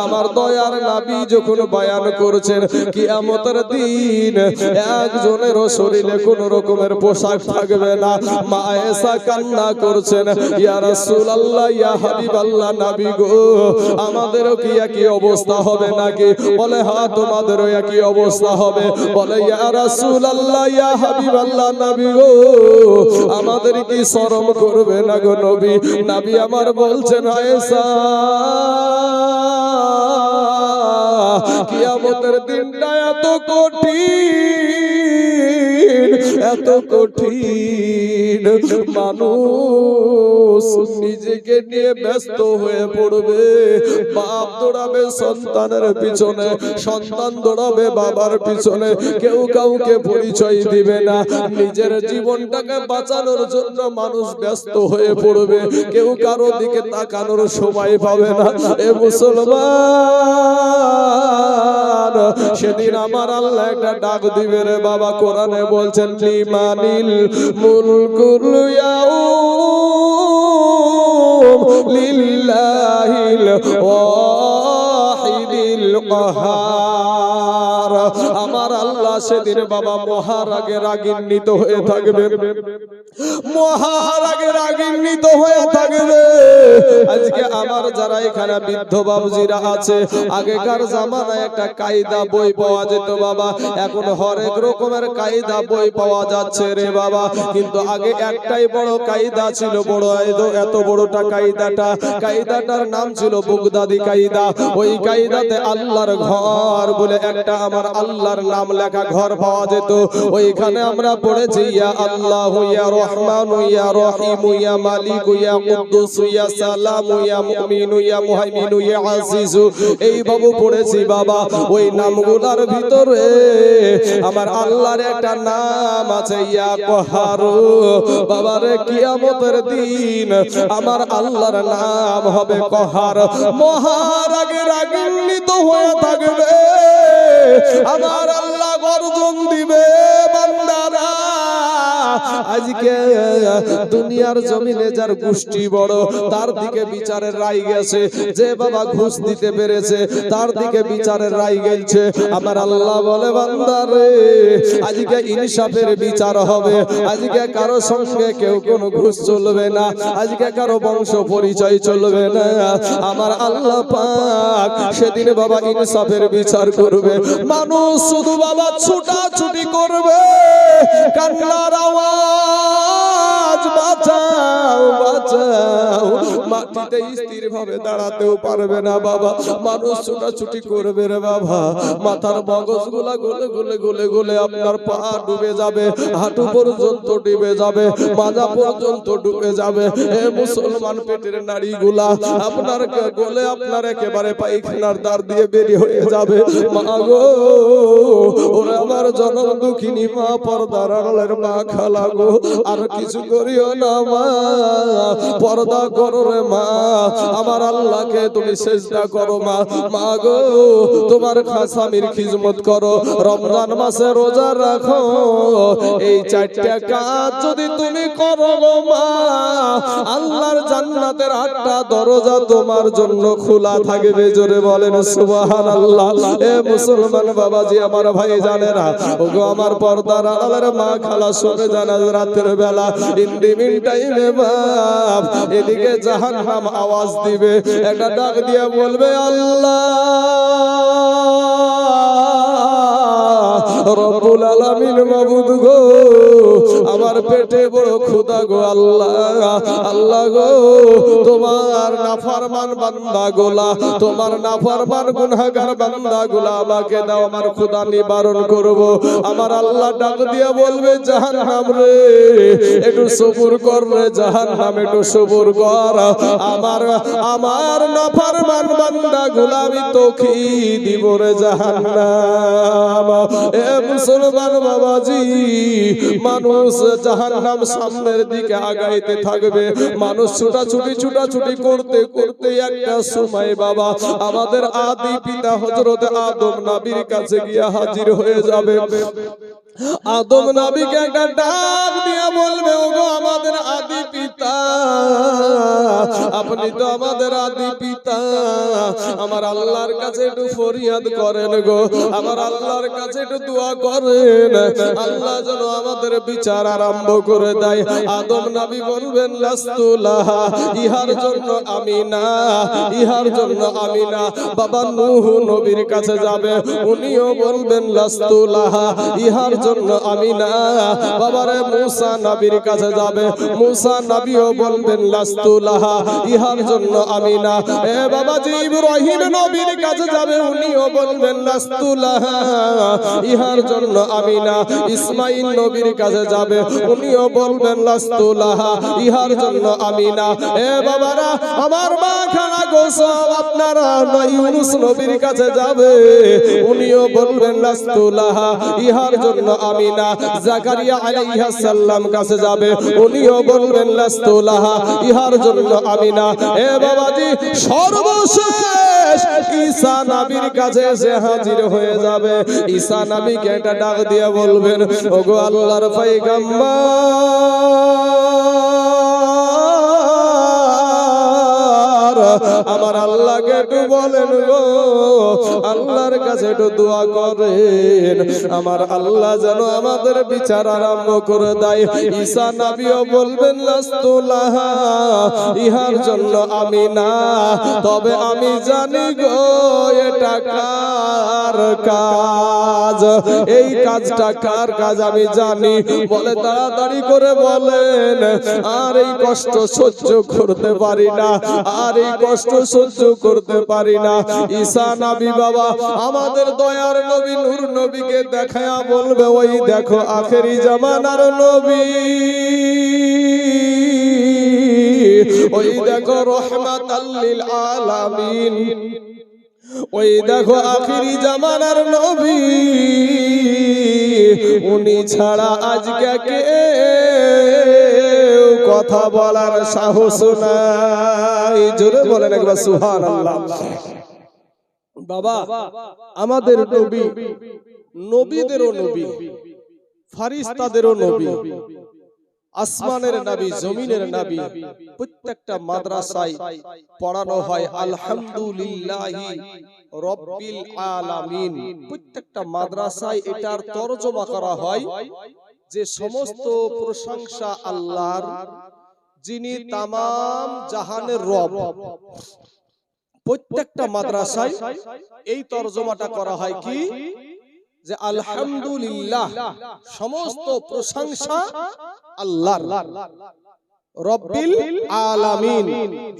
আমার দয়ার নবী যখন বয়ান করেছেন কিয়ামতের দিন একজনেরও শরীরে কোনো রকমের পোশাক থাকবে না, মা আয়েশা কান্না করছেন, ইয়া রাসূলুল্লাহ, ইয়া হাবিবাল্লাহ, নবী গো আমাদেরও কি একই অবস্থা হবে নাকি? বলে হ্যাঁ তোমাদেরও একই অবস্থা হবে। বলে ইয়া রাসূলুল্লাহ, ইয়া হাবিবাল্লাহ, নবী গো আমাদের কি শরম করবে না গো নবী? নবী আমার বলছেন, আয়েশা কিয়ামতের দিনটা এত কঠিন, এত কঠিন, মানুষ নিজেকে নিয়ে ব্যস্ত হয়ে পড়বে। বাপ দৌড়াবে সন্তানের পিছনে, সন্তান দৌড়াবে বাবার পিছনে, কেউ কাউকে পরিচয় দিবে না। নিজের জীবনটাকে বাঁচানোর জন্য মানুষ ব্যস্ত হয়ে পড়বে, কেউ কারো দিকে তাকানোর সময় পাবে না। এ মুসলমান, সেদিন আমার আল্লাহ একটা ডাক দিবে রে বাবা। কোরআনে বলছেন, লিমানিল মুলকুল ইয়াউম লিল্লাহিল ওয়াহিদিল কাহার। আমার আল্লাহ সেদিন বাবা মহারাগে রাগান্বিত হয়ে থাকবে, মহারাগে রাগান্বিত হয়ে থাকবে। আজকে আমার যারা এখানে বৃদ্ধ বাবুজিরা আছে, আগেকার জামানায় একটা কায়দা বই পাওয়া যেত বাবা, এখন হরেক রকমের কায়দা বই পাওয়া যাচ্ছে রে বাবা। কিন্তু আগে একটাই বড় কায়দা ছিল, বড় এত বড়টা কায়দাটার নাম ছিল বাগদাদি কায়দা। ওই কায়দাতে আল্লাহর ঘর বলে একটা আমার আল্লাহর নাম লেখা ঘর পাওয়া যেত। ওইখানে আমরা পড়েছি, ইয়া আল্লাহ, ইয়া রহমান, ইয়া রহিম, ইয়া মালিক, ইয়া কুদ্দুস, ইয়া সালাম, ইয়া মুমিন, ইয়া মুহাইমিন, ইয়া আজিজ, এই বাবু পড়েছি বাবা। ওই নামগুলোর ভিতরে আমার আল্লাহর একটা নাম আছে, ইয়া কাহার। বাবারে কিয়ামতের দিন আমার আল্লাহর নাম হবে কাহার। মহারাগে রাগান্বিত হয়ে থাকবে, আমার আল্লাহ গর্জন দিবে, বান্দারা আজকে দুনিয়ার জমিনে যার গোষ্ঠী বড় তার দিকে বিচারের রায় গেছে, যে বাবা ঘুষ দিতে পেরেছে তার দিকে বিচারের রায় গেছে। আমার আল্লাহ বলে, বান্দারে আজকে ইনসাফের বিচার হবে, আজকে কারো সঙ্গে কেউ কোনো ঘুষ চলবে না, আজকে কারো বংশ পরিচয় চলবে না। আমার আল্লাহ পাক সেদিন বাবা ইনসাফের বিচার করবে। মানুষ শুধু বাবা ছুটাছুটি করবে, কান্নার আওয়াজ, বাঁচাও বাঁচাও, মাটিতে স্থির ভাবে দাঁড়াতেও পারবে না বাবা। মানুষ ছুটাছুটি করবে রে বাবা, মাথার মগজগুলা গলে গলে গলে গলে আপনার পা ডুবে যাবে, হাঁটু পর্যন্ত ডুবে যাবে, মাজা পর্যন্ত ডুবে যাবে। এ মুসলমান, পেটের নাড়িগুলা আপনার গলে আপনার একেবারে পায়খানার দ্বার দিয়ে বেরিয়ে হয়ে যাবে। মা গো, ওরে আমার জনম দুঃখিনী মা, পর্দার আড়ালের মা, খালা গো, আর কিছু করিও না মা, পর্দা করো রে মা, আমার আল্লাহকে তুমি সেজদা করো মা। মা গো, তোমার স্বামীর খিদমত করো, রমজান মাসে রোজা রাখো, এই চারটা কাজ যদি তুমি করো গো মা, আল্লাহর জান্নাতের 8টা দরজা তোমার জন্য খোলা থাকবে। জোরে বলেন সুবহানাল্লাহ। এ মুসলমান বাবাজি, আমার ভাই জানেরা, ওগো আমার পর্দার আড়ালের মা, খালা, শুনে জানা রাতের বেলা ইন্ডিমিন টাইমে বাপ এদিকে জাহান্নাম আওয়াজ দিবে, একটা ডাক দিয়ে বলবে, আল্লাহ রব্বুল আলামিন, মাবুদ গো, আমার পেটে বড় ক্ষুধা গো আল্লাহ, আল্লাহ গো, তোমার নাফরমান বান্দা গোলা, তোমার নাফরমান গুনাহগার বান্দা গোলা আমাকে দাও, আমার ক্ষুধা নিবারণ করব। আমার আল্লাহ ডাক দিয়ে বলবে, জাহান্নাম রে একটু সবুর কর রে, জাহান্নাম একটু সবুর কর, আমার নাফরমান বান্দা গোলা আমি তোকে দিব রে জাহান্নাম। এ মুসলমান বাবাজি, মানুষ জাহান্নাম সামনের দিকে আগাইতে থাকবে, মানুষ ছুটাছুটি করতে করতে একটা সময় বাবা আমাদের আদি পিতা হযরত আদম নবীর কাছে গিয়ে হাজির হয়ে যাবে। আদম নবীকে একটা ডাক দিয়ে বলবে, ওগো আমাদের আদি পিতা, আপনি তো আমাদের আদি পিতা, আমার আল্লাহর কাছে একটু ফরিয়াদ করেন গো, আমার আল্লাহর কাছে একটু দোয়া করেন, আল্লাহ যেন আমাদের বিচার আরম্ভ করে দেয়। আদম নবী বলবেন, লাস্তু লাহা, ইহার জন্য আমি না, ইহার জন্য আমি না। বাবা নূহ নবীর কাছে যাবে, উনিও বলবেন লাস্তু লাহা, ইহার জন্য আমি না। বাবারে মুসা নবীর কাছে যাবে, মুসা নবীও বলবেন লাস্তু লাহা, ইহার জন্য আমি না। এ বাবাজি ইব্রাহিম নবীর কাছে যাবে, উনিও বলবেন লাস্তু লাহা, ইহার জন্য আমি না। ইসমাঈল নবীর কাছে যাবে, উনিও বলবেন লাস্তু লাহা, ইহার জন্য আমি না। এ বাবারা আমার মা খানা গোসব আপনারা ইউনূস নবীর কাছে যাবে, উনিও বলবেন লাস্তু লাহা, ইহার জন্য আমি না। জাকারিয়া আলাইহিস সালাম কাছে যাবে, উনিও বলবেন লাস্তু লাহা, ইহার জন্য আমি না। এ বাবাজি সর্বশেষ ঈসা নবীর কাছে এসে হাজির হয়ে যাবে। ঈসা নবীকে একটা ডাক দিয়ে বলবেন, ওগো আল্লাহর পয়গম্বর, আমার আল্লাহকে একটু বলেন গো, আল্লাহর কাছে একটু দোয়া করেন, আমার আল্লাহ যেন আমাদের বিচার আরম্ভ করে দেয়। ঈসা নবীও বলবেন লাস্তু লাহা, ইহার জন্য আমি না, তবে আমি জানি গো এটা কার কাজ, এই কাজটা কার কাজ আমি জানি। বলে তাড়াতাড়ি করে বলেন, আর এই কষ্ট সহ্য করতে পারি না, আর এই কষ্ট সহ্য করতে পারি না। ঈসা নবী বাবা আমাদের দয়ার নবী নূর নবীকে দেখায়া বলবে, ওই দেখো আখেরি জামানার নবী, ওই দেখো রহমাতাল লিল আলামিন, ওই দেখো আখেরি জামানার নবী, উনি ছাড়া আজকে কেউ কথা বলার সাহস নাই। জোরে বলেন একবার সুবহানাল্লাহ। বাবা আমাদের নবী নবীদেরও নবী, ফারিস্তাদেরও নবী, আসমানের নবী, জমিনের নবী। প্রত্যেকটা মাদ্রাসায় পড়ানো হয় আলহামদুলিল্লাহি রাব্বিল আলামিন। প্রত্যেকটা মাদ্রাসায় এটার তরজমা করা হয় যে সমস্ত প্রশংসা আল্লাহর, যিনি তামাম জাহানের রব। প্রত্যেকটা মাদ্রাসায় এই তরজমাটা করা হয় কি, যে আলহামদুলিল্লাহ, সমস্ত প্রশংসা আল্লাহর, রব্বিল আলামিন,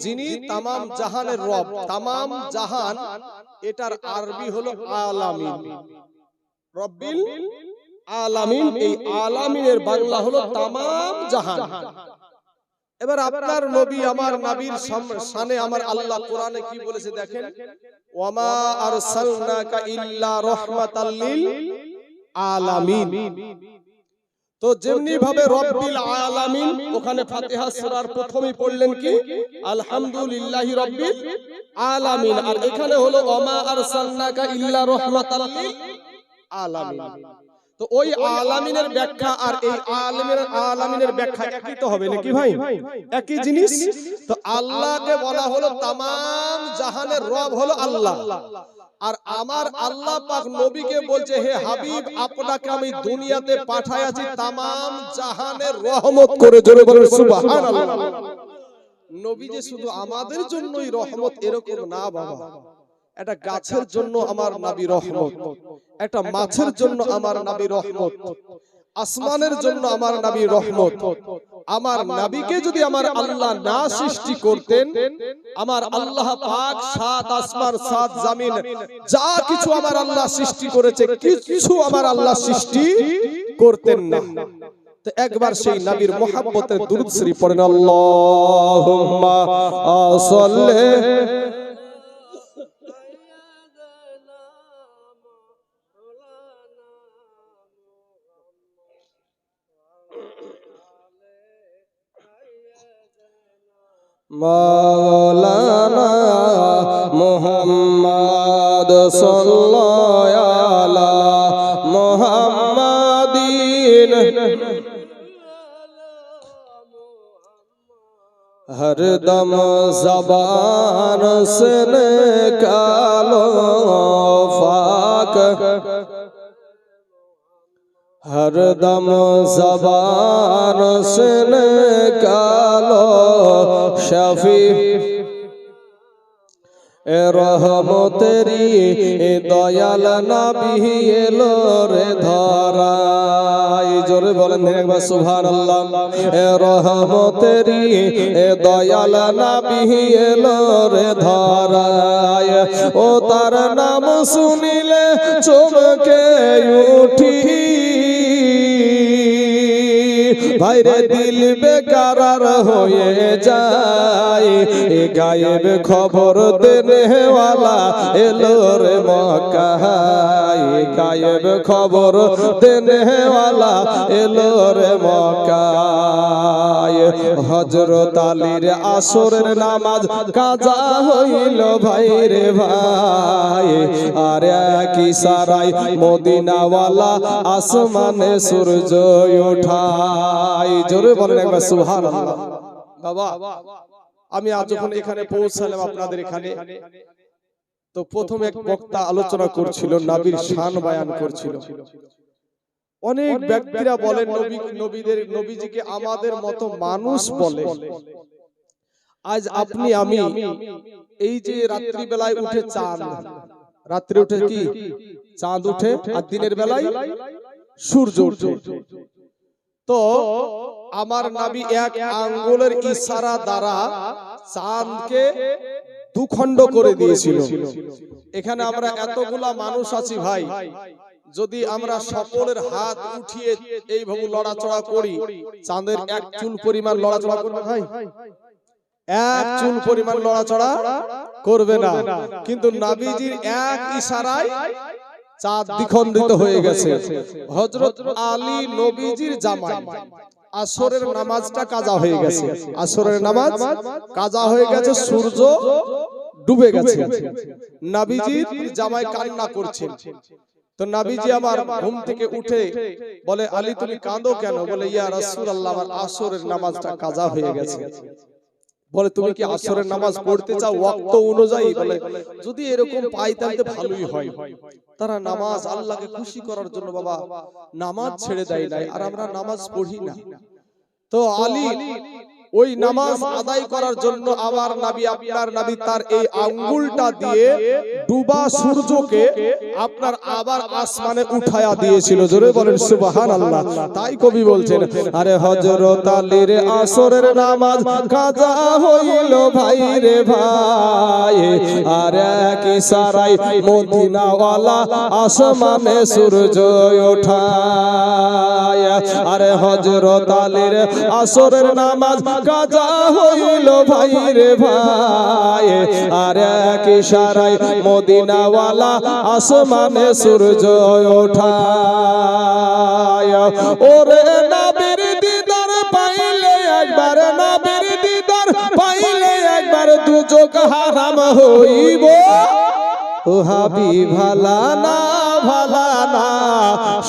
যিনি তামাম জাহানের রব। তামাম জাহান এটার আরবি হলো আলামিন, রব্বিল আলামিন, এই আলামিনের বাংলা হলো তামাম জাহান। এবার আপনার নবী আমার নবীর শানে আমার আল্লাহ কোরআনে কি বলেছে দেখেন, ওয়ামা আরসালনাকা ইল্লা রাহমাতাল লিল আলামিন। তো যেমনি ভাবে রব্বিল আলামিন, ওখানে ফাতিহা সূরার প্রথমেই পড়লেন কি আলহামদুলিল্লাহি রাব্বিল আলামিন, আর এখানে হলো ওয়ামা আরসালনাকা ইল্লা রাহমাতাল লিল আলামিন। তো ওই আলামিনের ব্যাখ্যা আর এই আলামিনের ব্যাখ্যা একই তো হবে নাকি ভাই? একই জিনিস। তো আল্লাহকে বলা হলো তামাম জাহানের রব হলো আল্লাহ, আর আমার আল্লাহ পাক নবীকে বলছে, হে হাবিব, আপনাকে আমি দুনিয়াতে পাঠাইছি তামাম জাহানের রহমত করে। জোরে বলেন সুবহানাল্লাহ। নবী যে শুধু আমাদের জন্যই রহমত এরকম না বাবা, একটা গাছের জন্য আমার নবী রহমত, একটা মাছের জন্য আমার নবী রহমত, আসমানের জন্য আমার নবী রহমত। আমার নবীকে যদি আমার আল্লাহ না সৃষ্টি করতেন, আমার আল্লাহ পাক সাত আসমান সাত জমিন যা কিছু আমার আল্লাহ সৃষ্টি করেছে, কিছু আমার আল্লাহ সৃষ্টি করতেন না। তো একবার সেই নবীর মুহাব্বতে দুরূদ শরীফ পড়েন, আল্লাহুম্মা সাল্লি মাওলানা মুহাম্মদ সাল্লাল্লাহু আলা মুহাম্মাদিন हर दम ज़बान से निकालो फाक हर दम ज़बान से निकालो शफी रहमतेरी दयाल नबी एलो रे धराई जोरे बोलें एक बार सुभानाल्लाह रहमतेरी दयाल नबी एलो रे धराई ओ तार नाम सुनिले चमके उठी भाईरे दिल बेकरार होए जाए गायब खबर देने वाला एलो रे मक्का गायब खबर देने वाला एलो रे मक्का हजरत आलीर आसरेर नामाज काजा हইল भाईरे भाई आरे की साराई मदिना वाला आसमाने सूरज उठाई जोरे बोलें एक बार सुभानाल्लाह बाबा আমি আজ যখন এখানে পৌঁছালাম আপনাদের এখানে তো প্রথম এক বক্তা আলোচনা করছিল নবীর শান বয়ান করছিল অনেক ব্যক্তিরা বলেন নবীজিকে আমাদের মতো মানুষ বলে আজ আপনি আমি এই যে রাত্রি বেলায় উঠে চাঁদ রাত্রে উঠে কি চাঁদ উঠে আর দিনের বেলায় সূর্য ওঠে তো আমার নবী এক আঙ্গুলের ইশারা দ্বারা চাঁদকে দুখণ্ড করে দিয়েছিল এখানে আমরা এতগুলা মানুষ আছি ভাই যদি আমরা সকলের হাত উঠিয়ে এইভাবে লড়াচড়া করি চাঁদের এক চুল পরিমাণ লড়াচড়া করবে ভাই এক চুল পরিমাণ লড়াচড়া করবে না কিন্তু নবীজির এক ইশারায় চাঁদ দ্বিখণ্ডিত হয়ে গেছে হযরত আলী নবীজির জামাই আসরের নামাজটা কাজা হয়ে গেছে আসরের নামাজ কাজা হয়ে গেছে সূর্য ডুবে গেছে নবীজির জামাই কান্না করছেন তো নবীজি আমার ঘুম থেকে উঠে বলে আলী তুমি কাঁদো কেন বলে ইয়া রাসূলুল্লাহ আমার আসরের নামাজটা কাজা হয়ে গেছে বলে তুমি কি আসরের নামাজ পড়তে চাও ওয়াক্ত অনুযায়ী বলে যদি এরকম পাই তাহলে ভালোই হয় তারা নামাজ আল্লাহকে খুশি করার জন্য বাবা নামাজ ছেড়ে দেয় নাই আর আমরা নামাজ পড়ি না তো আলী ওই নামাজ আদায় করার জন্য আমার নবী আপনার নবী তার এই আঙ্গুলটা দিয়ে ডুবা সূর্যকে আপনার আবার আসমানে উঠায়া দিয়েছিল জোরে বলেন সুবহানাল্লাহ তাই কবি বলছেন আরে হযরত আলীর আসরের নামাজ কাজা হইল ভাই রে ভাই আরে কি সারাই মদিনা ওয়ালা আসমানে সূর্য ওঠায় আরে হযরত আলীর আসরের নামাজ কাজা হইল ভাই রে ভাই আরে কি ইশারায় মদিনা ওয়ালা আসমানে সূর্য ওঠায় ওরে নবীর দিদার পাইলে একবার নবীর দিদার পাইলে একবার দুচোখ হারাম হইব ও হাবিব ভালা না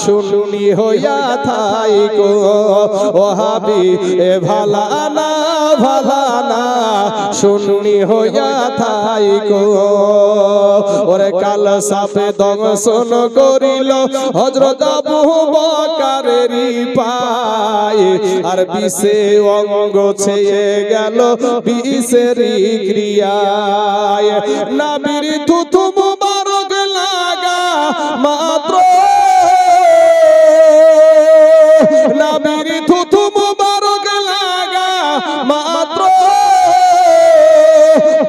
শুনি হইয়া থাইকো ও হাবিব ভালা না শুনি হইয়া থাইকো ওরে কাল সাপে দংশন করিল হযরত আবু বকরের পায় আর বিষে অঙ্গ ছেয়ে গেল বিষের ক্রিয়ায় নবীর থুথু মুবারক লাগা মাত্র নবীর থুথু মুবারক লাগা মাত্র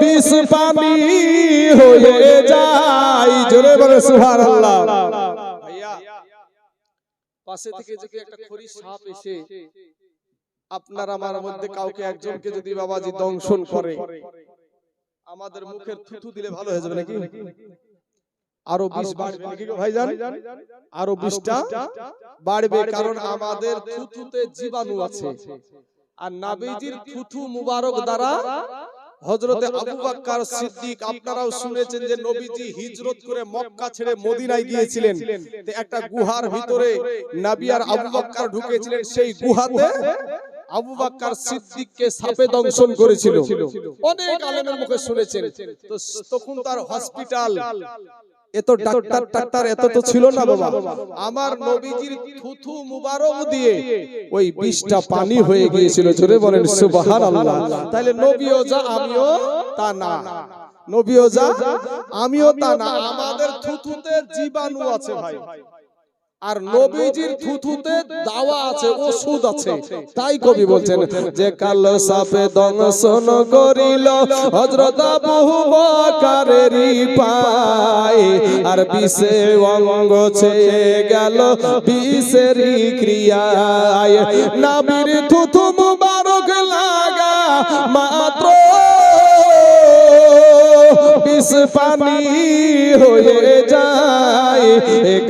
বিষ পানি হয়ে যায় জোরে বলে সুবহানাল্লাহ ভাইয়া পাশে থেকে যদি একটা খড়ি সাপ এসে আপনার আমার মধ্যে কাউকে একজনকে যদি বাবাজি দংশন করে আমাদের মুখের থুথু দিলে ভালো হয়ে যাবে নাকি আরো 20 বাড়বে নাকি ভাইজান আরো 20টা বাড়বে কারণ আমাদের থুথুতে জীবাণু আছে আর নবীজির থুথু মুবারক দ্বারা হযরতে আবু বকর সিদ্দিক, আপনারাও শুনেছেন যে নবীজি হিজরত করে মক্কা ছেড়ে মদিনায় গিয়েছিলেন, তো একটা গুহার ভিতরে নবী আর আবু বকর ঢুকেছিলেন, সেই গুহাতে আবু বকর সিদ্দিককে সাপে দংশন করেছিল। অনেক আলেমের মুখে শুনেছেন। তো তখন তার হসপিটাল, এত ডাক্তার এত তো ছিল না বাবা। আমার নবীজির থুথু মুবারক দিয়ে ওই বিষটা পানি হয়ে গিয়েছিল। জোরে বলেন সুবহানাল্লাহ। তাহলে নবীও যা আমিও তা না, নবীও যা আমিও তা না। আমাদের থুথুতে জীবাণু আছে ভাই, আর নবীজির থুথুতে দাওয়া আছে, ওষুধ আছে। তাই কবি বলছেন যে কাল সাপে দংশন করিল হযরত আবু বকরেরই পায়, আর বিষে অঙ্গ ছেয়ে গেল বিষেরই ক্রিয়ায়। নবীর থুথু মুবারক লাগা মাত্র বিষ পানি হয়ে যায়।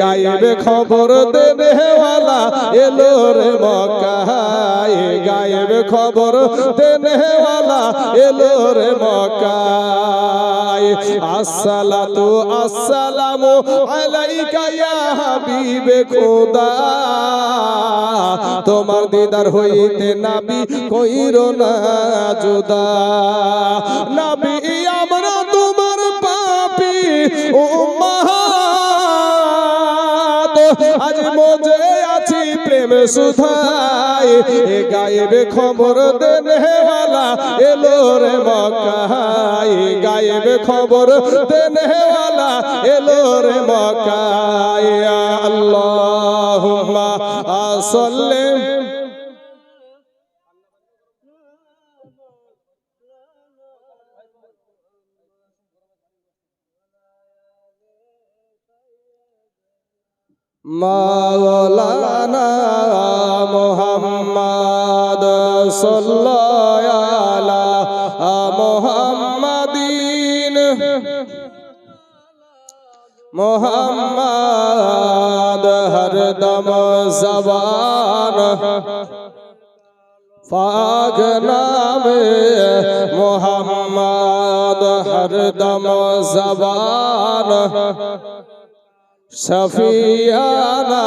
গায়েব খবর দেনে ওয়ালা এলো রে মক্কায়, গায়েব খবর দেনে ওয়ালা এলো রে মক্কায়। আসসালাতু আসসালামু আলাইকা ইয়া হাবিবে খোদা, তোমার দিদার হইতে নবী কইরো না জুদা। নবী আমরা তোমার পাপী উম্মাত, আজ মজে আছি প্রেম সুধায়। গায়েব খবর দেনে ওয়ালা এলো রে মক্কায়, গায়েব খবর দেনে ওয়ালা এলো রে মক্কায়। আল্লাহুম্মা সাল্লি মাওলানা মুহাম্মদ সাল্লাল্লাহু আলা মুহাম্মাদিন মুহাম্মদ হরদম জবান পাক নামে মুহাম্মদ হরদম জবান শফিয়ানা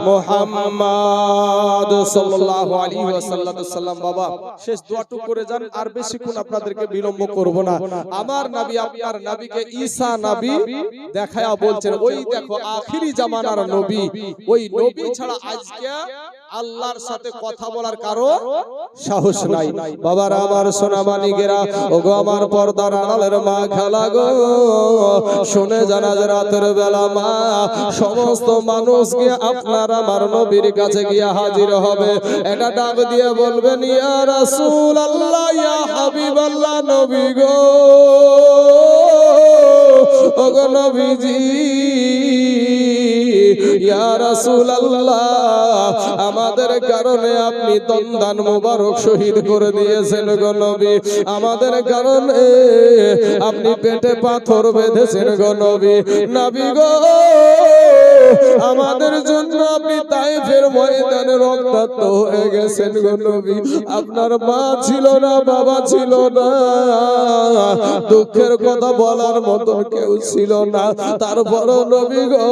মুহাম্মদ সাল্লাল্লাহু আলাইহি ওয়াসাল্লাম। বাবা শেষ দোয়াটুকু করে যান, আর বেশিক্ষণ আপনাদেরকে বিলম্ব করব না। আমার নবী আপনার নবীকে ঈসা নবী দেখায়া বলছেন, ওই দেখো আখিরি জামানার নবী, ওই নবী ছাড়া আজকে আল্লাহর সাথে কথা বলার কারো সাহস নাই। বাবারা আমার সোনা মানিকেরা, ওগো আমার পর্দার আড়ালের মা খালা গো, শুনে জানা যে রাতের বেলা মা সমস্ত মানুষকে আপনার আমার নবীর কাছে গিয়ে হাজির হবে। এটা ডাক দিয়ে বলবেন ইয়া রাসূলুল্লাহ, ইয়া হাবিবাল্লাহ, নবী গো, ওগো নবীজি, ইয়া রাসূলুল্লাহ, আমাদের কারণে আপনি দন্দান মোবারক শহীদ করে দিয়েছেন গো নবী, আমাদের কারণে আপনি পেটে পাথর বেঁধেছেন গো নবী। নবী গো, আমাদের জন্য আপনি তাইফের ময়দানে রক্তাক্ত হয়ে গেছেন গো নবী। আপনার মা ছিল না, বাবা ছিল না, দুঃখের কথা বলার মতো কেউ ছিল না, তারপরও নবী গো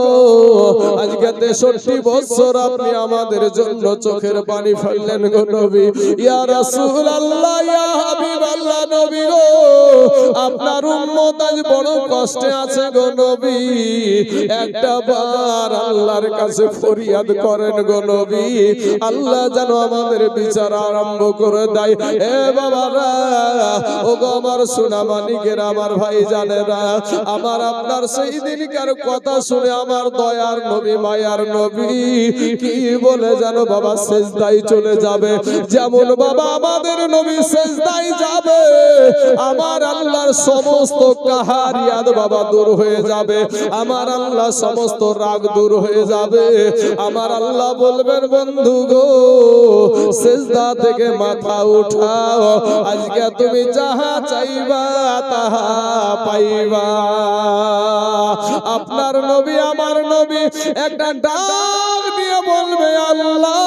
আজকে 63 বছর আপনি আমাদের জন্য চোখের পানি ফেললেন গো নবী। ইয়া রাসূলুল্লাহ, ইয়া হাবিবাল্লাহ, নবী গো, আপনার উম্মত আজ বড় কষ্টে আছে গো নবী। একটা বার আল্লাহর কাছে ফরিয়াদ করেন গো নবী, আল্লাহ যেন আমাদের বিচার আরম্ভ করে দেয়। এ বাবারা, ও গো আমার সোনা মানিকের, আমার ভাই জানেরা, আমার আপনার সেই দিনকার কথা শুনে আমার দয়ার নবী, মায়ার নবী কি বলে জানো বাবা, সেজদায় চলে যাবে। যেমন বাবা আমাদের নবী সেজদায় যাবে, আমার আল্লাহর সমস্ত কাহারিয়াত বাবা দূর হয়ে যাবে, আমার আল্লাহ সমস্ত রাগ দূর হয়ে যাবে। আমার আল্লাহ বলবেন, বন্ধু গো, সেজদা থেকে মাথা উঠাও, আজকে তুমি যাহা চাইবা তাহা পাইবা। আপনার নবী, আমার নবী একটা ডাক দিয়ে বলবে, আল্লাহ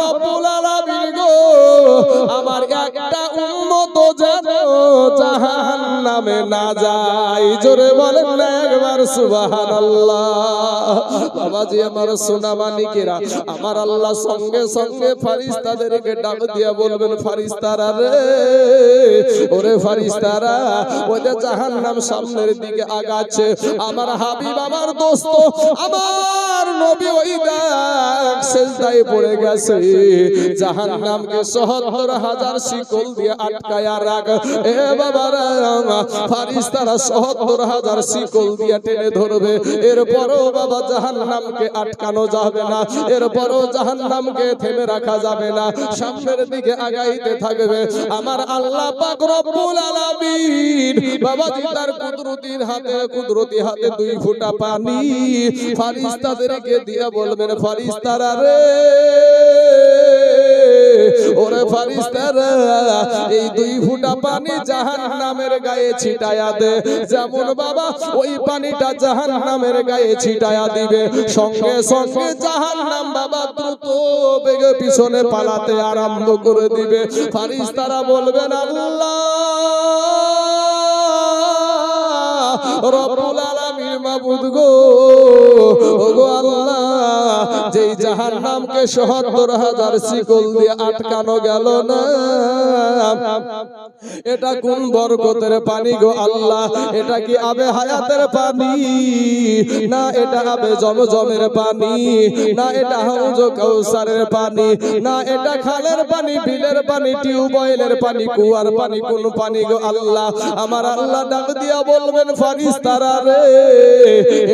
রব্বুল আলামিন গো আমার একটা উম্মত যেন জাহান্নামে না যায়। জোরে বলেন না একবার সুবহানাল্লাহ। বাবাজি আমার সোনা মানিকেরা, আমার আল্লাহ সঙ্গে সঙ্গে ফেরেশতাদেরকে ডাক দিয়া বলবেন, ফেরেশতারা রে, ওরে ফেরেশতারা, ওই যে জাহান্নাম সামনের দিকে আগাচ্ছে, আমার হাবিব আমার দোস্ত আমার নবী ওই দেখ সিজদায় পড়ে গেছে, জাহান্নামকে ৭০,০০০ শিকল দিয়ে আটকায়া রাখ। এ বাবারা, ফেরেশতারা ৭০,০০০ শিকল দিয়ে টেনে ধরবে, এরপরও বাবা জাহান্নামকে আটকানো যাবে না, এরপরও জাহান্নামকে থেমে রাখা যাবে না, সামনের দিকে আগাইতে থাকবে। আমার আল্লাহ পাক রব্বুল আলামিন বাবাজি তার কুদরতি হাতে ২ ফোঁটা পানি ফেরেশতাদেরকে দিয়ে বলবেন, ফেরেশতারা রে, ওরে ফেরেশতারা, এই ২ ফোঁটা পানি জাহান্নামের গায়ে ছিটায়া দে। যেমন বাবা ওই পানিটা জাহান্নামের গায়ে ছিটায়া দিবে, সঙ্গে সঙ্গে জাহান্নাম বাবা দ্রুত বেগে পিছনে পালাতে আরম্ভ করে দিবে। ফেরেশতারা বলবেন, আল্লাহ রব্বুল আলামিন মাবুদ গো, ওগো আল্লাহ, যেই জাহান্নামকে ৭০,০০০ শিকল দিয়ে আটকানো গেল না, এটা কোন বরকতের পানি গো আল্লাহ? এটা কি আবে হায়াতের পানি, না এটা আবে জমজমের পানি, না এটা হাউজ কাউসারের পানি, না এটা খালের পানি, বিলের পানি, টিউবওয়েলের পানি, কুয়ার পানি, কোন পানি গো আল্লাহ? আমার আল্লাহ ডাক দিয়া বলবেন, ফেরেশতারা রে,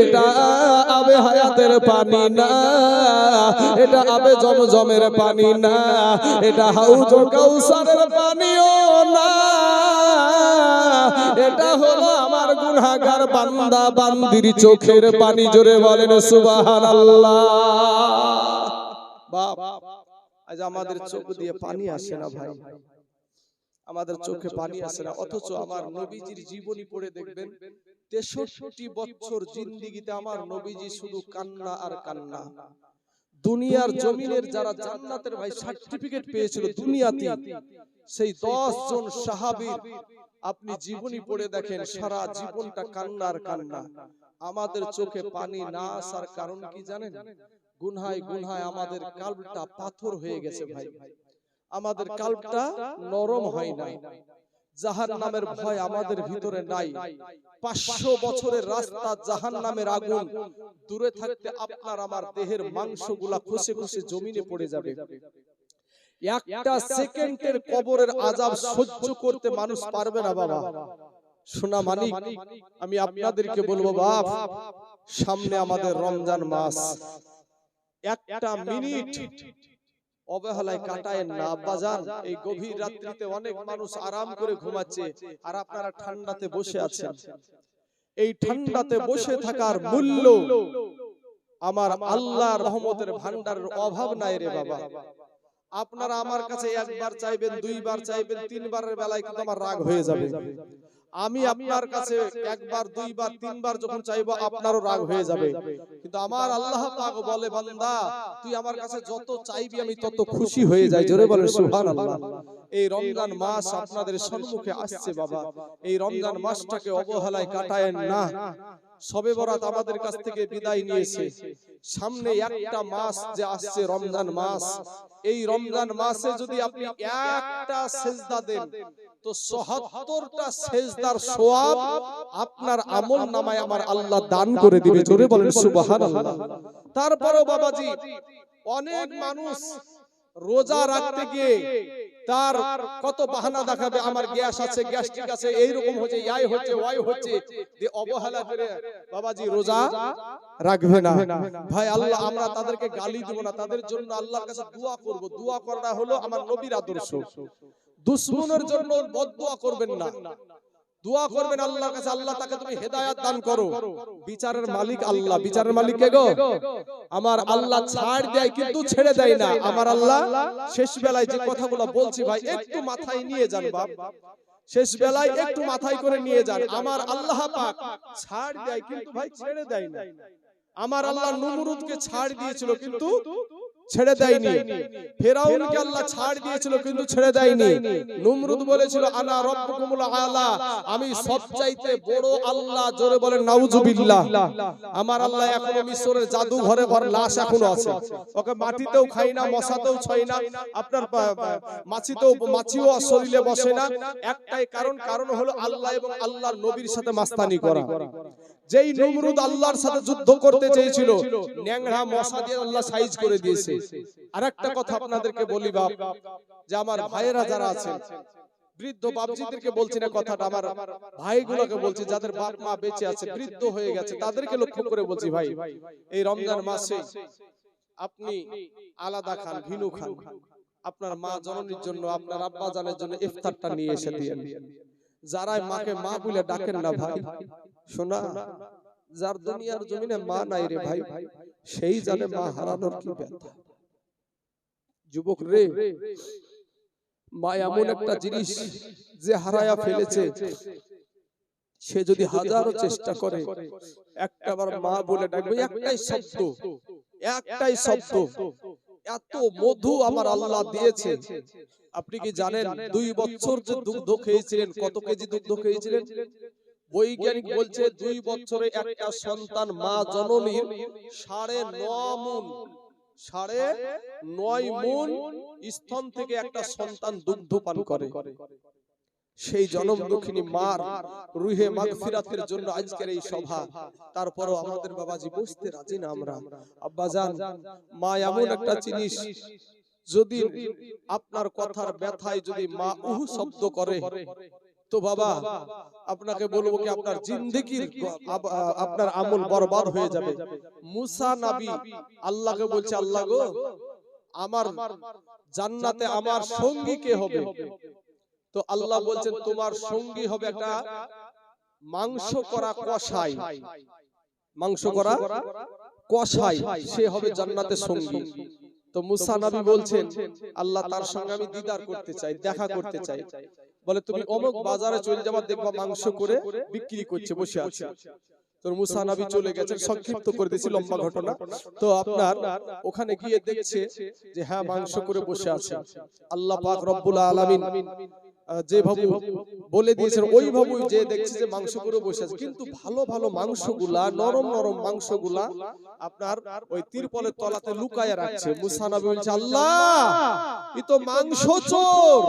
এটা আবে হায়াতের পানি না, এটা আবে জমজমের পানি না, এটা হাউজ কাউসারের পানিও না, এটা হলো আমার গুনাহগার বান্দা বান্দির চোখের পানি। জোরে বলেন সুবহানাল্লাহ। বাপ, আজ আমাদের চোখ দিয়ে পানি আসে না ভাই, আমাদের চোখে পানি আসে না, অথচ আমার নবীজির জীবনী পড়ে দেখবেন ৬৩ বছর জিন্দেগিতে আমার নবীজি শুধু কান্না আর কান্না। দুনিয়ার জমিনের যারা জান্নাতের ভাই সার্টিফিকেট পেয়েছিল দুনিয়াতে, সেই ১০ জন সাহাবীর আপনি জীবনী পড়ে দেখেন, সারা জীবনটা কান্না আর কান্না। আমাদের চোখে পানি না আসার কারণ কি জানেন? গুনহায় গুনহায় আমাদের কলবটা পাথর হয়ে গেছে ভাই, আমাদের কলবটা নরম হয় না, জাহান্নামের ভয় আমাদের ভিতরে নাই। ৫০০ বছরের রাস্তা জাহান্নামের আগুন, দূরে থাকতে আপনার আমার দেহের মাংসগুলা খসে খসে জমিনে পড়ে যাবে। একটা সেকেন্ডের কবরের আযাব সহ্য করতে মানুষ পারবে না বাবা। সোনা মানিক, আমি আপনাদেরকে বলবো বাপ, সামনে আমাদের রমজান মাস, একটা মিনিট অবহেলায় কাটায় না বাজার। এই গভীর রাত্রিতে অনেক মানুষ আরাম করে ঘুমাচ্ছে, আর আপনারা ঠান্ডাতে বসে আছেন। এই ঠান্ডাতে বসে থাকার মূল্য আমার আল্লাহর রহমতের ভান্ডারের অভাব নাই রে বাবা। আপনারা আমার কাছে একবার চাইবেন, দুইবার চাইবেন, তিনবারের বেলায় কিন্তু আমার রাগ হয়ে যাবে। আমি আপনার কাছে একবার, দুইবার, তিনবার যখন চাইবো আপনারও রাগ হয়ে যাবে। কিন্তু আমার আল্লাহ পাক বলে, বান্দা তুই আমার কাছে যত চাইবি আমি তত খুশি হয়ে যাই। জোরে বলেন সুবহানাল্লাহ। এই রমজান মাস আপনাদের সম্মুখে আসছে বাবা, এই রমজান মাসটাকে অবহেলায় কাটায়েন না। শবে বরাত আমাদের কাছ থেকে বিদায় নিয়েছে, সামনে একটা মাস যে আসছে রমজান মাস, এই রমজান মাসে যদি আপনি একটা সিজদা দেন তো ৭০টা সিজদার সওয়াব আপনার আমল নামায় আমার আল্লাহ দান করে দিবে। জোরে বলেন সুবহানাল্লাহ। তারপরেও বাবাজি অনেক মানুষ রোজা রাখতে গিয়ে তার কত বাহানা দেখাবে, আমার গ্যাস আছে, গ্যাস্ট্রিক আছে, এইরকম হচ্ছে, ইয়াই হচ্ছে, ওয়াই হচ্ছে, যে অবহেলা করে বাবাজি রোজা রাখবে না। ভাই আল্লাহ, আমরা তাদেরকে গালি দেব না, তাদের জন্য আল্লাহর কাছে দোয়া করব। দোয়া করা হলো আমার নবীর আদর্শ। দুশমনের জন্য বদদোয়া করবেন না, দোয়া করবেন আল্লাহর কাছে, আল্লাহ তাকে তুমি হেদায়েত দান করো। বিচারের মালিক আল্লাহ। বিচারের মালিক কে গো? আমার আল্লাহ ছাড় দেয় কিন্তু ছেড়ে দেয় না। আমার আল্লাহ শেষ বেলায় যে কথাগুলো বলছি ভাই একটু মাথায় নিয়ে যান বাপ, শেষ বেলায় একটু মাথায় করে নিয়ে যান। আমার আল্লাহ পাক ছাড় দেয় কিন্তু ভাই ছেড়ে দেয় না। আমার আল্লাহ নমরুদকে ছাড় দিয়েছিল কিন্তু ছেড়ে দেয়নি। ফেরাউনকে আল্লাহ ছাড় দিয়েছিল কিন্তু ছেড়ে দেয়নি। নমরুদ বলেছিল আনা রাব্বুকুমুল আলা, আমি সবচাইতে বড় আল্লাহ। জোরে বলেন নাউজুবিল্লাহ। আমার আল্লাহ এখনো মিশরের জাদু ঘরে ঘর লাশ এখনো আছে। ওকে মাটিতেও খাই না, মশাতেও ছয় না, আপনার মাছিও শরীরে বসে না। একটাই কারণ হলো আল্লাহ এবং আল্লাহর নবীর সাথে মাস্তানি করা। যেই নমরুদ আল্লাহর সাথে যুদ্ধ করতে চেয়েছিল, ন্যাংরা মশা দিয়ে আল্লাহ সাইজ করে দিয়েছে। আরেকটা কথা আপনাদেরকে বলি বাপ, যে আমার ভাইয়েরা যারা আছেন, বৃদ্ধ বাপজিদেরকে বলছি না কথাটা, আমার ভাইগুলোকে বলছি যাদের বাপ মা বেঁচে আছে, বৃদ্ধ হয়ে গেছে, তাদেরকে লক্ষ্য করে বলছি ভাই, এই রমজান মাসে আপনি আলাদা খান, ভিনু খান। আপনার মা জননীর জন্য, আপনার আব্বা জানের জন্য ইফতারটা নিয়ে এসে দিয়েন। যারা মাকে মা বলে ডাকেন না ভাই, শোনা, যার দুনিয়ার জমিনে মা নাই রে ভাই, সেই জানে মা হারানোর কি ব্যথা। যুবক রে, মা এমন একটা জিনিস যে হারায়া ফেলেছে, সে যদি হাজারো চেষ্টা করে একটাবার মা বলে ডাকবে, একটাই শব্দ, এত মধু আমার আল্লাহ দিয়েছে। আপনি কি জানেন 2 বছর যে দুগ্ধ খেয়েছিলেন, কত কেজি দুগ্ধ খেয়েছিলেন? বৈজ্ঞানিক বলছে 2 বছরে একটা সন্তান মা জননীর 9.5 মুন স্তন থেকে একটা সন্তান দুগ্ধ পান করে। সেই জনম দুঃখিনী মার রুহে মাগফিরাতের জন্য আজকের এই সভা। তারপরও আমাদের বাবাজি বুঝতে রাজি না আমরা। আব্বাজান, মা এমন একটা জিনিস, যদি আপনার কথার ব্যথায় যদি মা উহু শব্দ করে, তো বাবা আপনাকে বলবো কি আপনার জিন্দেগির আপনার আমল বরবাদ হয়ে যাবে। মুসা নবী আল্লাহকে বলছে, আল্লাহ গো, আমার জান্নাতে আমার সঙ্গী কে হবে? তো আল্লাহ বলছেন তোমার সঙ্গী হবে একটা মাংস করা কসাই। মাংস করা কসাই, সে হবে জান্নাতের সঙ্গী। তো মুসা নবী বলছেন, আল্লাহ তার সঙ্গে আমি দিদার করতে চাই, দেখা করতে চাই। বলে তুমি অমুক বাজারে চলে যাবা, দেখবা মাংস করে বিক্রি করছে, বসে আছে। তো মুসা নবী চলে গেছেন, সংক্ষিপ্ত করে দিয়েছি, লম্বা ঘটনা। তো আপনার ওখানে গিয়ে দেখছে যে হ্যাঁ মাংস করে বসে আছে। আল্লাহ পাক রব্বুল আলামিন যে ভাবু বলে দিয়েছেন, ওই ভাবু যে দেখছে যে মাংস করে বসে আছে, কিন্তু ভালো ভালো মাংসগুলা, নরম নরম মাংসগুলা আপনার ওই তিরপলের তলাতে লুকায়া রাখছে। মুসা নবী বলছে, আল্লাহ এই তো মাংস চোর,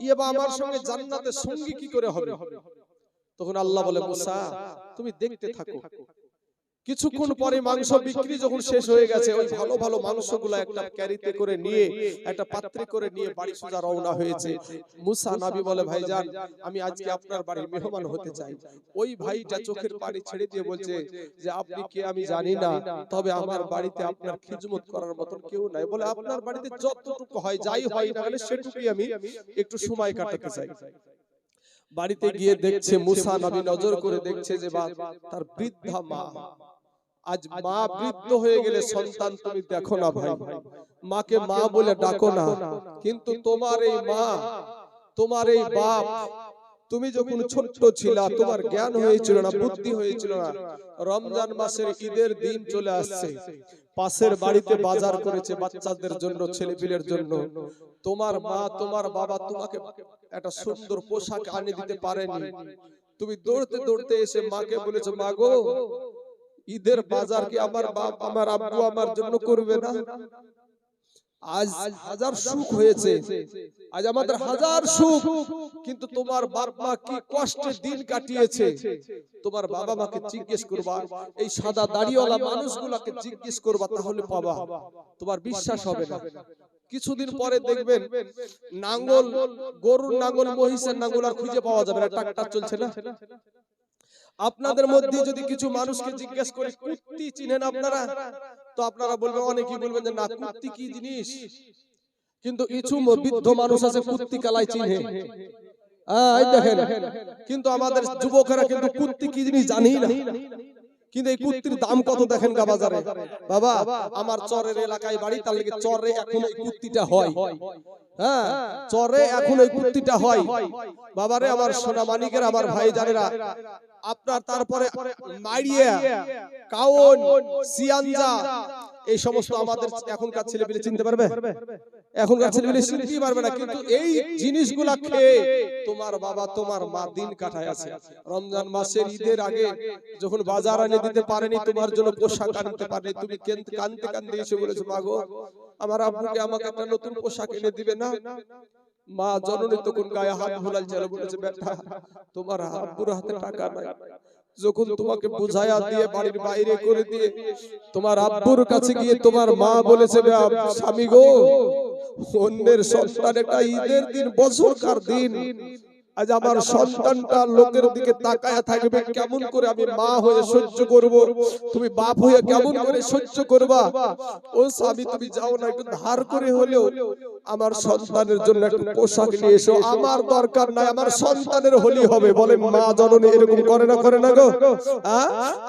ইবা আমার সঙ্গে জান্নাতের সঙ্গী কি করে হবে? তখন আল্লাহ বলে, মুসা তুমি দেখতে থাকো। কিছুক্ষণ পরে মাংস বিক্রি যখন শেষ হয়ে গেছে, ওই ভালো ভালো মাংসগুলো একটা ক্যারিতে করে নিয়ে, একটা পাত্রে করে নিয়ে বাড়ি সোজা রওনা হয়েছে। মুসা নবী বলে, ভাইজান আমি আজকে আপনার বাড়ির মেহমান হতে চাই। ওই ভাইটা চোখের পানি ছেড়ে দিয়ে বলছে যে আপনি কে আমি জানি না, তবে আমার বাড়িতে আপনার খিদমত করার মতন কেউ নাই। বলে আপনার বাড়িতে যতটুকু হয়, যাই হয় না কেন, সেটুকুই আমি একটু সময় কাটাতে চাই। বাড়িতে গিয়ে দেখছে, মুসা নবী নজর করে দেখছে যে তার বৃদ্ধা মা। আজ মা বৃদ্ধ হয়ে গেলে সন্তান তুমি দেখো না ভাই, মাকে মা বলে ডাকো না। কিন্তু তোমার এই মা, তোমার এই বাপ, তুমি যখন ছোট্ট ছিলা, তোমার জ্ঞান হয়েছিল না, বুদ্ধি হয়েছিল না। রমজান মাসের ঈদের দিন চলে আসছে, পাশের বাড়িতে বাজার করেছে বাচ্চাদের জন্য, ছেলেপিলের জন্য। তোমার মা, তোমার বাবা তোমাকে একটা সুন্দর পোশাক আনি দিতে পারেনি। তুমি দৌড়তে দৌড়তে এসে মাকে বলেছো, মা গো, ঈদের বাজার কি আমার বাপ, আমার আব্বু আমার জন্য করবে না? আজ হাজার সুখ হয়েছে, আজ আমাদের হাজার সুখ, কিন্তু তোমার বাপ মা কি কষ্টের দিন কাটিয়েছে। তোমার বাবা মাকে জিজ্ঞেস করবা, এই সাদা দাড়িওয়ালা মানুষগুলোকে জিজ্ঞেস করবা, তাহলে পাবা, তোমার বিশ্বাস হবে না। কিছুদিন পরে দেখবেন নাঙ্গল, গরুর নাঙ্গল, মহিষের নাঙ্গল আর খুঁজে পাওয়া যাবে না, ট্রাক্টর চলছে না। আপনাদের মধ্যে যদি কিছু মানুষকে জিজ্ঞেস করে কুত্তি চিনেন আপনারা, তো আপনারা বলবেন, অনেকেই বলবেন যে না, কুত্তি কি জিনিস। কিন্তু কিছু বৃদ্ধ মানুষ আছে কুত্তি কালাই চিনে, দেখেন। কিন্তু আমাদের যুবকেরা কিন্তু কুত্তি কি জিনিস জানি না। কিন্তু এই কুত্তির দাম কত দেখেন গা বাজারে। বাবা আমার চরের এলাকায় বাড়ি, তার লাগে চরে এখন এই কুত্তিটা হয়। হ্যাঁ চরে এখন ওই কুর্তিটা হয় বাবারে আমার সোনা মানিকের আমার ভাই জানেরা আপনার তারপরে মাইরিয়া কাউন সিয়ানজা এই সমস্ত আমাদের এখনকার ছেলেপিলে চিনতে পারবে এখনকার ছেলেপিলে চিনতে পারবে না কিন্তু এই জিনিসগুলা খেয়ে তোমার বাবা তোমার মা দিন কাটায় আছে রমজান মাসের ঈদের আগে যখন বাজার এনে দিতে পারেনি তোমার জন্য পোশাক আনতে পারেনি তুমি কানতে কানতে এসে বলেছো মা গো আমার আব্বুকে আমাকে একটা নতুন পোশাক এনে দিবে না মা জননী তখন গায়ে হাত বুলাল চলে বলেছে বেটা তোমার আব্বুর হাতে টাকা নাই যখন তোমাকে বুঝায়া দিয়ে বাড়ির বাইরে করে দিয়ে তোমার আব্বুর কাছে গিয়ে তোমার মা বলেছে স্বামী গো অন্যের সন্তান একটা ঈদের দিন বছরকার দিন আজ আমার সন্তানটা লোকের দিকে তাকায়া থাকবে কেমন করে আমি মা হয়ে সহ্য করব তুমি বাপ হয়ে কেমন করে সহ্য করবা ও স্বামী তুমি যাও না একটু ধার করে হলেও আমার সন্তানের জন্য একটা পোশাক নিয়ে এসো আমার দরকার নাই আমার সন্তানের হলি হবে বলে মা জননী এরকম করে না গো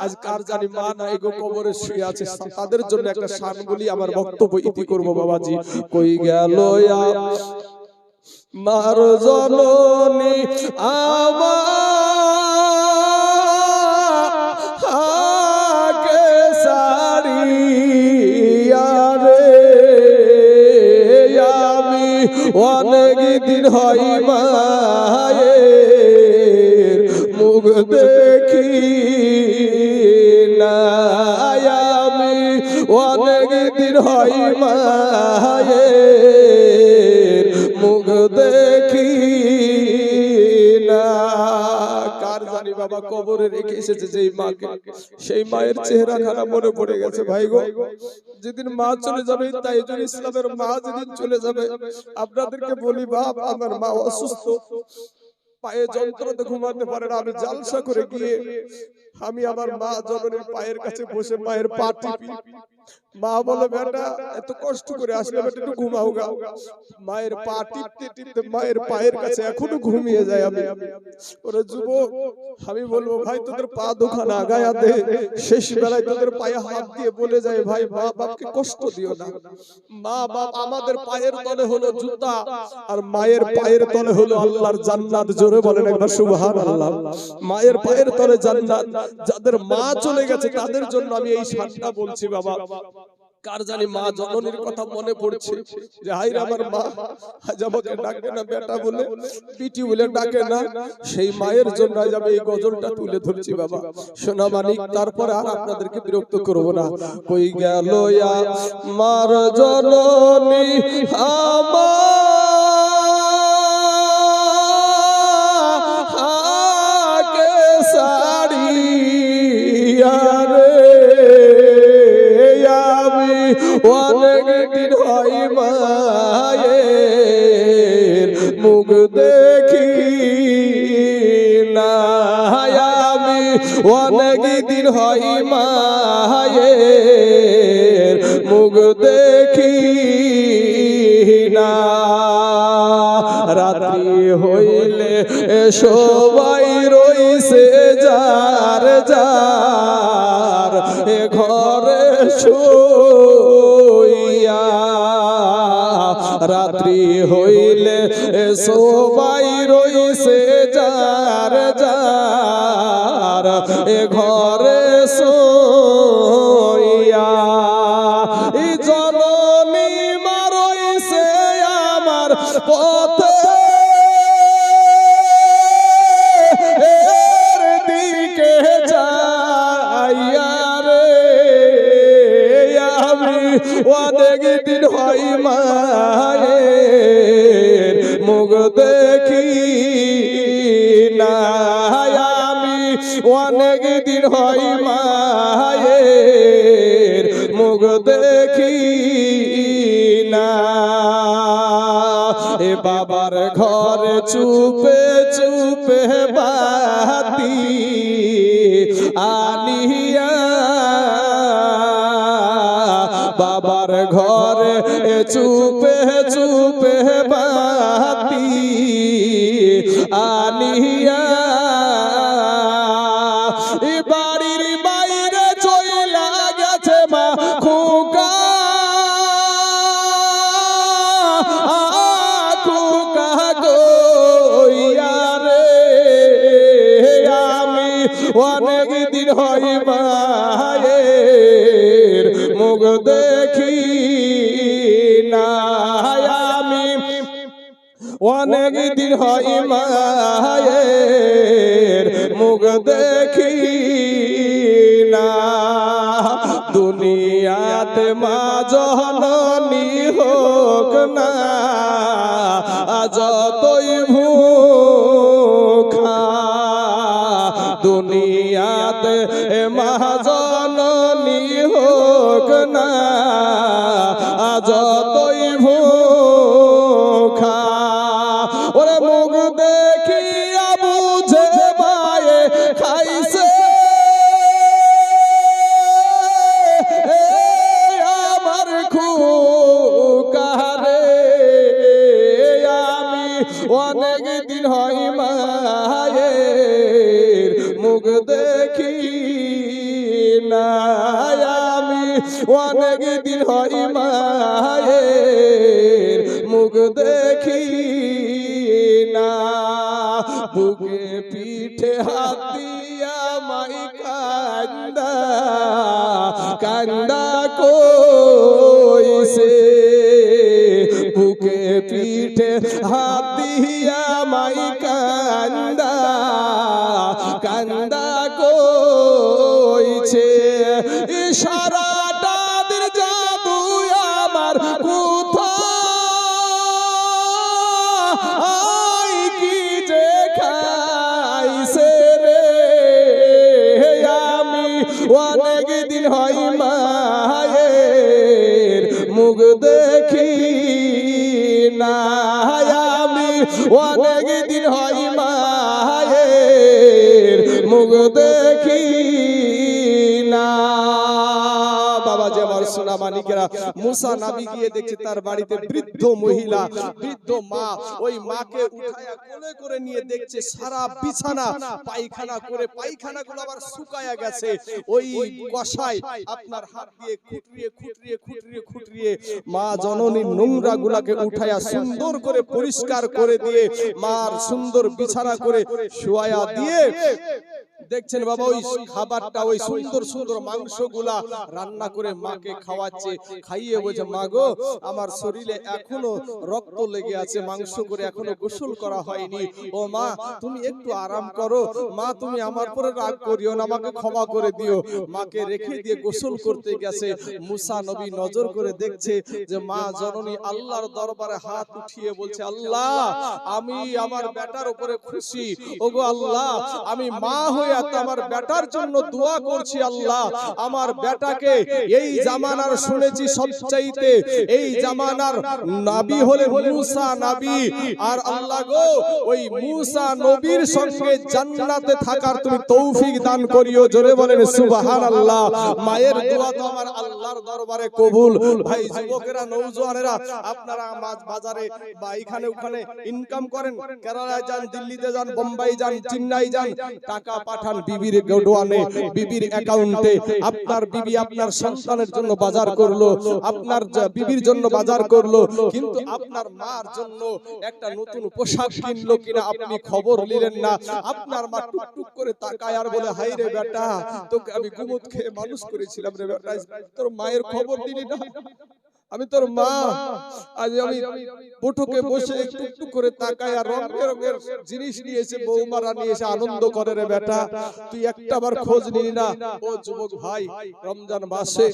আজ কার জানি মা নাই গো কবরে শুয়ে আছে তাদের জন্য একটা শান বলি আমার বক্তব্য ইতি করব বাবাজি কই গেল মার জননী আমাকে সারিয়া রে আমি অনেক দিন হয় মায়ের মুখ দেখি না আমি অনেক দিন হয় মায়ের মুখ দেখি না কার জানি বাবা কবরে রেখে এসেছে যেই মাকে সেই মায়ের চেহারা খানা মনে পড়ে গেছে ভাই গো যেদিন মা চলে যাবে তাইজুল ইসলামের মা যেদিন চলে যাবে আপনাদেরকে বলি বাপ আমার মা অসুস্থ পায়ে যন্ত্রণাতে ঘুমাতে পারে না আমি জালসা করে গিয়ে আমি আমার মা জননীর পায়ের কাছে বসে মায়ের পা টিপি মা বলে বেটা এত কষ্ট করে আসলে বেটা একটু ঘুমাও গা মায়ের পা টিপতে টিপতে মায়ের পায়ের কাছে এখনো ঘুমিয়ে যায় আমি ওরে যুবক আমি বলবো ভাই তোদের পা দুখানা আগায়া দে শেষ বেলায় তোদের পায়ে হাত দিয়ে বলে যায় ভাই মা বাপকে কষ্ট দিও না মা বাপ আমাদের পায়ের তলে হলো জুতা আর মায়ের পায়ের তলে হলো আল্লাহর জান্নাত জোরে বলেন একবার সুবহানাল্লাহ মায়ের পায়ের তলে জান্নাত যাদের মা চলে গেছে তাদের জন্য আমি এই শানটা বলছি বাবা কার জানি মা জননীর কথা মনে পড়ছে যে হাই রে আমার মা আজ আমাকে ডাকে না বেটা বলে পিটি বলে ডাকে না সেই মায়ের জন্য আজ আমি এই গজলটা তুলে ধরছি বাবা সোনা মানিক তারপর আর আপনাদেরকে বিরক্ত করব না কই গেল মার জননী আমাকে সারিয়া রে অনেক দিন হয় মায়ের মুখ দেখি না আমি অনেক দিন হয় মায়ের মুখ দেখি না রাত্রি হইলে সবাই রইছে যার যার এ ঘরে শুইয়া রাত্রি হইলে সবাই রইছে যার যার এ ঘরে শুইয়া এই জননী মা রইছে আমার পথে দিকে যাইয়া রে আমি অনেক দিন হয় মায়ের মুখ দেখি না আমি অনেক দিন হয় মায়ের মুখ দেখি না এ বাবার ঘরে চুপে চুপে বাতি আনিয়া বাবার ঘরে চুপে চুপে বাতি আনিয়া বাড়ির বাইরে চইলা গেছে মা খোকা অনেক দিন হয় মায়ের মুখ দেখি না আমি, অনেক দিন হয় মায়ের মুখ দেখি না। দুনিয়াতে মা জননী হোক না যতই ভুখা, দুনিয়াতে মা জননী হোক না যতই ভুখা। ওরে মুখ দেখিয়া বুঝে মায়ে খাইছে আমার খুকারে, আমি অনেক দিন হয় মায়ের মুখ দেখি না, আমি অনেক দিন হয় মায়ের মুখ দেখি না। বুকে পিঠে হাত দিয়া মাই কান্দা কান্দা কইছে, বুকে পিঠে হাত দিয়া মাই কান্দা কান্দা কইছে। ইশারাটা দিন জাদু আমার কোথায় কি যে খাইছে রে, আমি অনেক দিন হয় মায়ের মুখ দেখি না, আমি অনেক দিন হয় মায়ের মুখ দেখি না। বাবা যে আমার সোনা মানিকেরা, মুসা নবী গিয়ে দেখছে তার বাড়িতে বৃদ্ধ মহিলা, বৃদ্ধ মা, ওই মাকে উঠায়া কোলে করে নিয়ে দেখছে সারা বিছানা পায়খানা করে, পায়খানাগুলো আবার শুকায়া গেছে। ওই কষায় আপনার হাত দিয়ে খুঁটরিয়ে খুঁটরিয়ে খুঁটরিয়ে খুঁটরিয়ে মা জননীর নোংরা গুলাকে উঠায়া সুন্দর করে পরিষ্কার করে দিয়ে মার সুন্দর বিছানা করে শোয়া দিয়ে দেখছেন বাবা ওই খাবারটা, ওই সুন্দর সুন্দর মাংসগুলা রান্না করে মাকে খাওয়াচ্ছে। খাইয়ে বলছে মা গো আমার শরীরে এখনো রক্ত লেগে আছে, মাংস করে এখনো গোসল করা হয়নি, ও মা তুমি একটু আরাম করো, মা তুমি আমার পরে রাগ করিও না, আমাকে ক্ষমা করে দিও। মাকে রেখে দিয়ে গোসল করতে গেছে। মুসা নবী নজর করে দেখছে যে মা জননী আল্লাহর দরবারে হাত উঠিয়ে বলছে আল্লাহ আমি আমার বেটার উপরে খুশি, ওগো আল্লাহ আমি মা হয়ে আমার বেটার জন্য দোয়া করছি, আল্লাহ আমার বেটাকে এই জামানার শুনেছি সবচাইতে এই জামানার নবী হলেন মুসা নবী, আর আল্লাহ গো ওই মুসা নবীর সঙ্গে জান্নাতে থাকার তুমি তৌফিক দান করিও। জোরে বলেন সুবহানাল্লাহ। মায়ের দোয়া তো আমার আল্লাহর দরবারে কবুল। ভাই যুবকেরা, নওজোয়ানেরা, আপনারা বাজারে বা এখানে ওখানে ইনকাম করেন, কেরালায় যান, দিল্লিতে যান, বোম্বাই যান, চেন্নাই যান, টাকা পাঠান বিবির গোডওয়ানে, বিবির অ্যাকাউন্টে। আপনার বিবি আপনার সন্তানের জন্য বাজার করলো, আপনার বিবির জন্য বাজার করলো, কিন্তু আপনার মার জন্য একটা নতুন পোশাক কিনলো কিনা আপনি খবর নিলেন না। আপনার মা টুকটুক করে তাকায় আর বলে হাই রে বেটা তোকে আমি গুমত খেয়ে মানুষ করেছিলাম রে বেটা, তোর মায়ের খবর দিলি না, আমি তোর মা, আজ আমি বৈঠকে বসে টুকটুক করে তাকায় আর রং বেরঙের জিনিস নিয়েছে, বৌমারা নিয়েছে, আনন্দ করে রে বেটা, তুই একটাবার খোঁজ নিলি না। ও যুবক ভাই, রমজান মাসে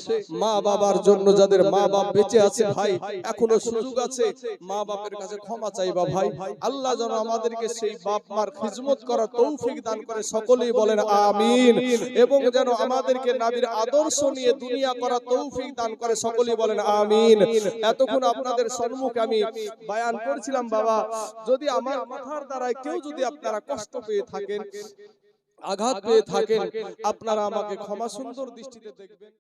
মা বাবার জন্য যাদের মা বাপ বেঁচে আছে ভাই, এখনো সুযোগ আছে মা বাপের কাছে ক্ষমা চাইবা ভাই। আল্লাহ যেন আমাদেরকে সেই বাপ মার খিদমত করার তৌফিক দান করে, সকলেই বলেন আমিন। এবং যেন আমাদেরকে নবীর আদর্শ নিয়ে দুনিয়া করার তৌফিক দান করে, সকলেই বলেন আমিন। এতক্ষণ আপনাদের সম্মুখে আমি বয়ান করছিলাম বাবা, যদি আমার কথার দ্বারায় কেউ যদি আপনারা কষ্ট পেয়ে থাকেন, আঘাত পেয়ে থাকেন, আপনারা আমাকে ক্ষমা সুন্দর দৃষ্টিতে দেখবেন।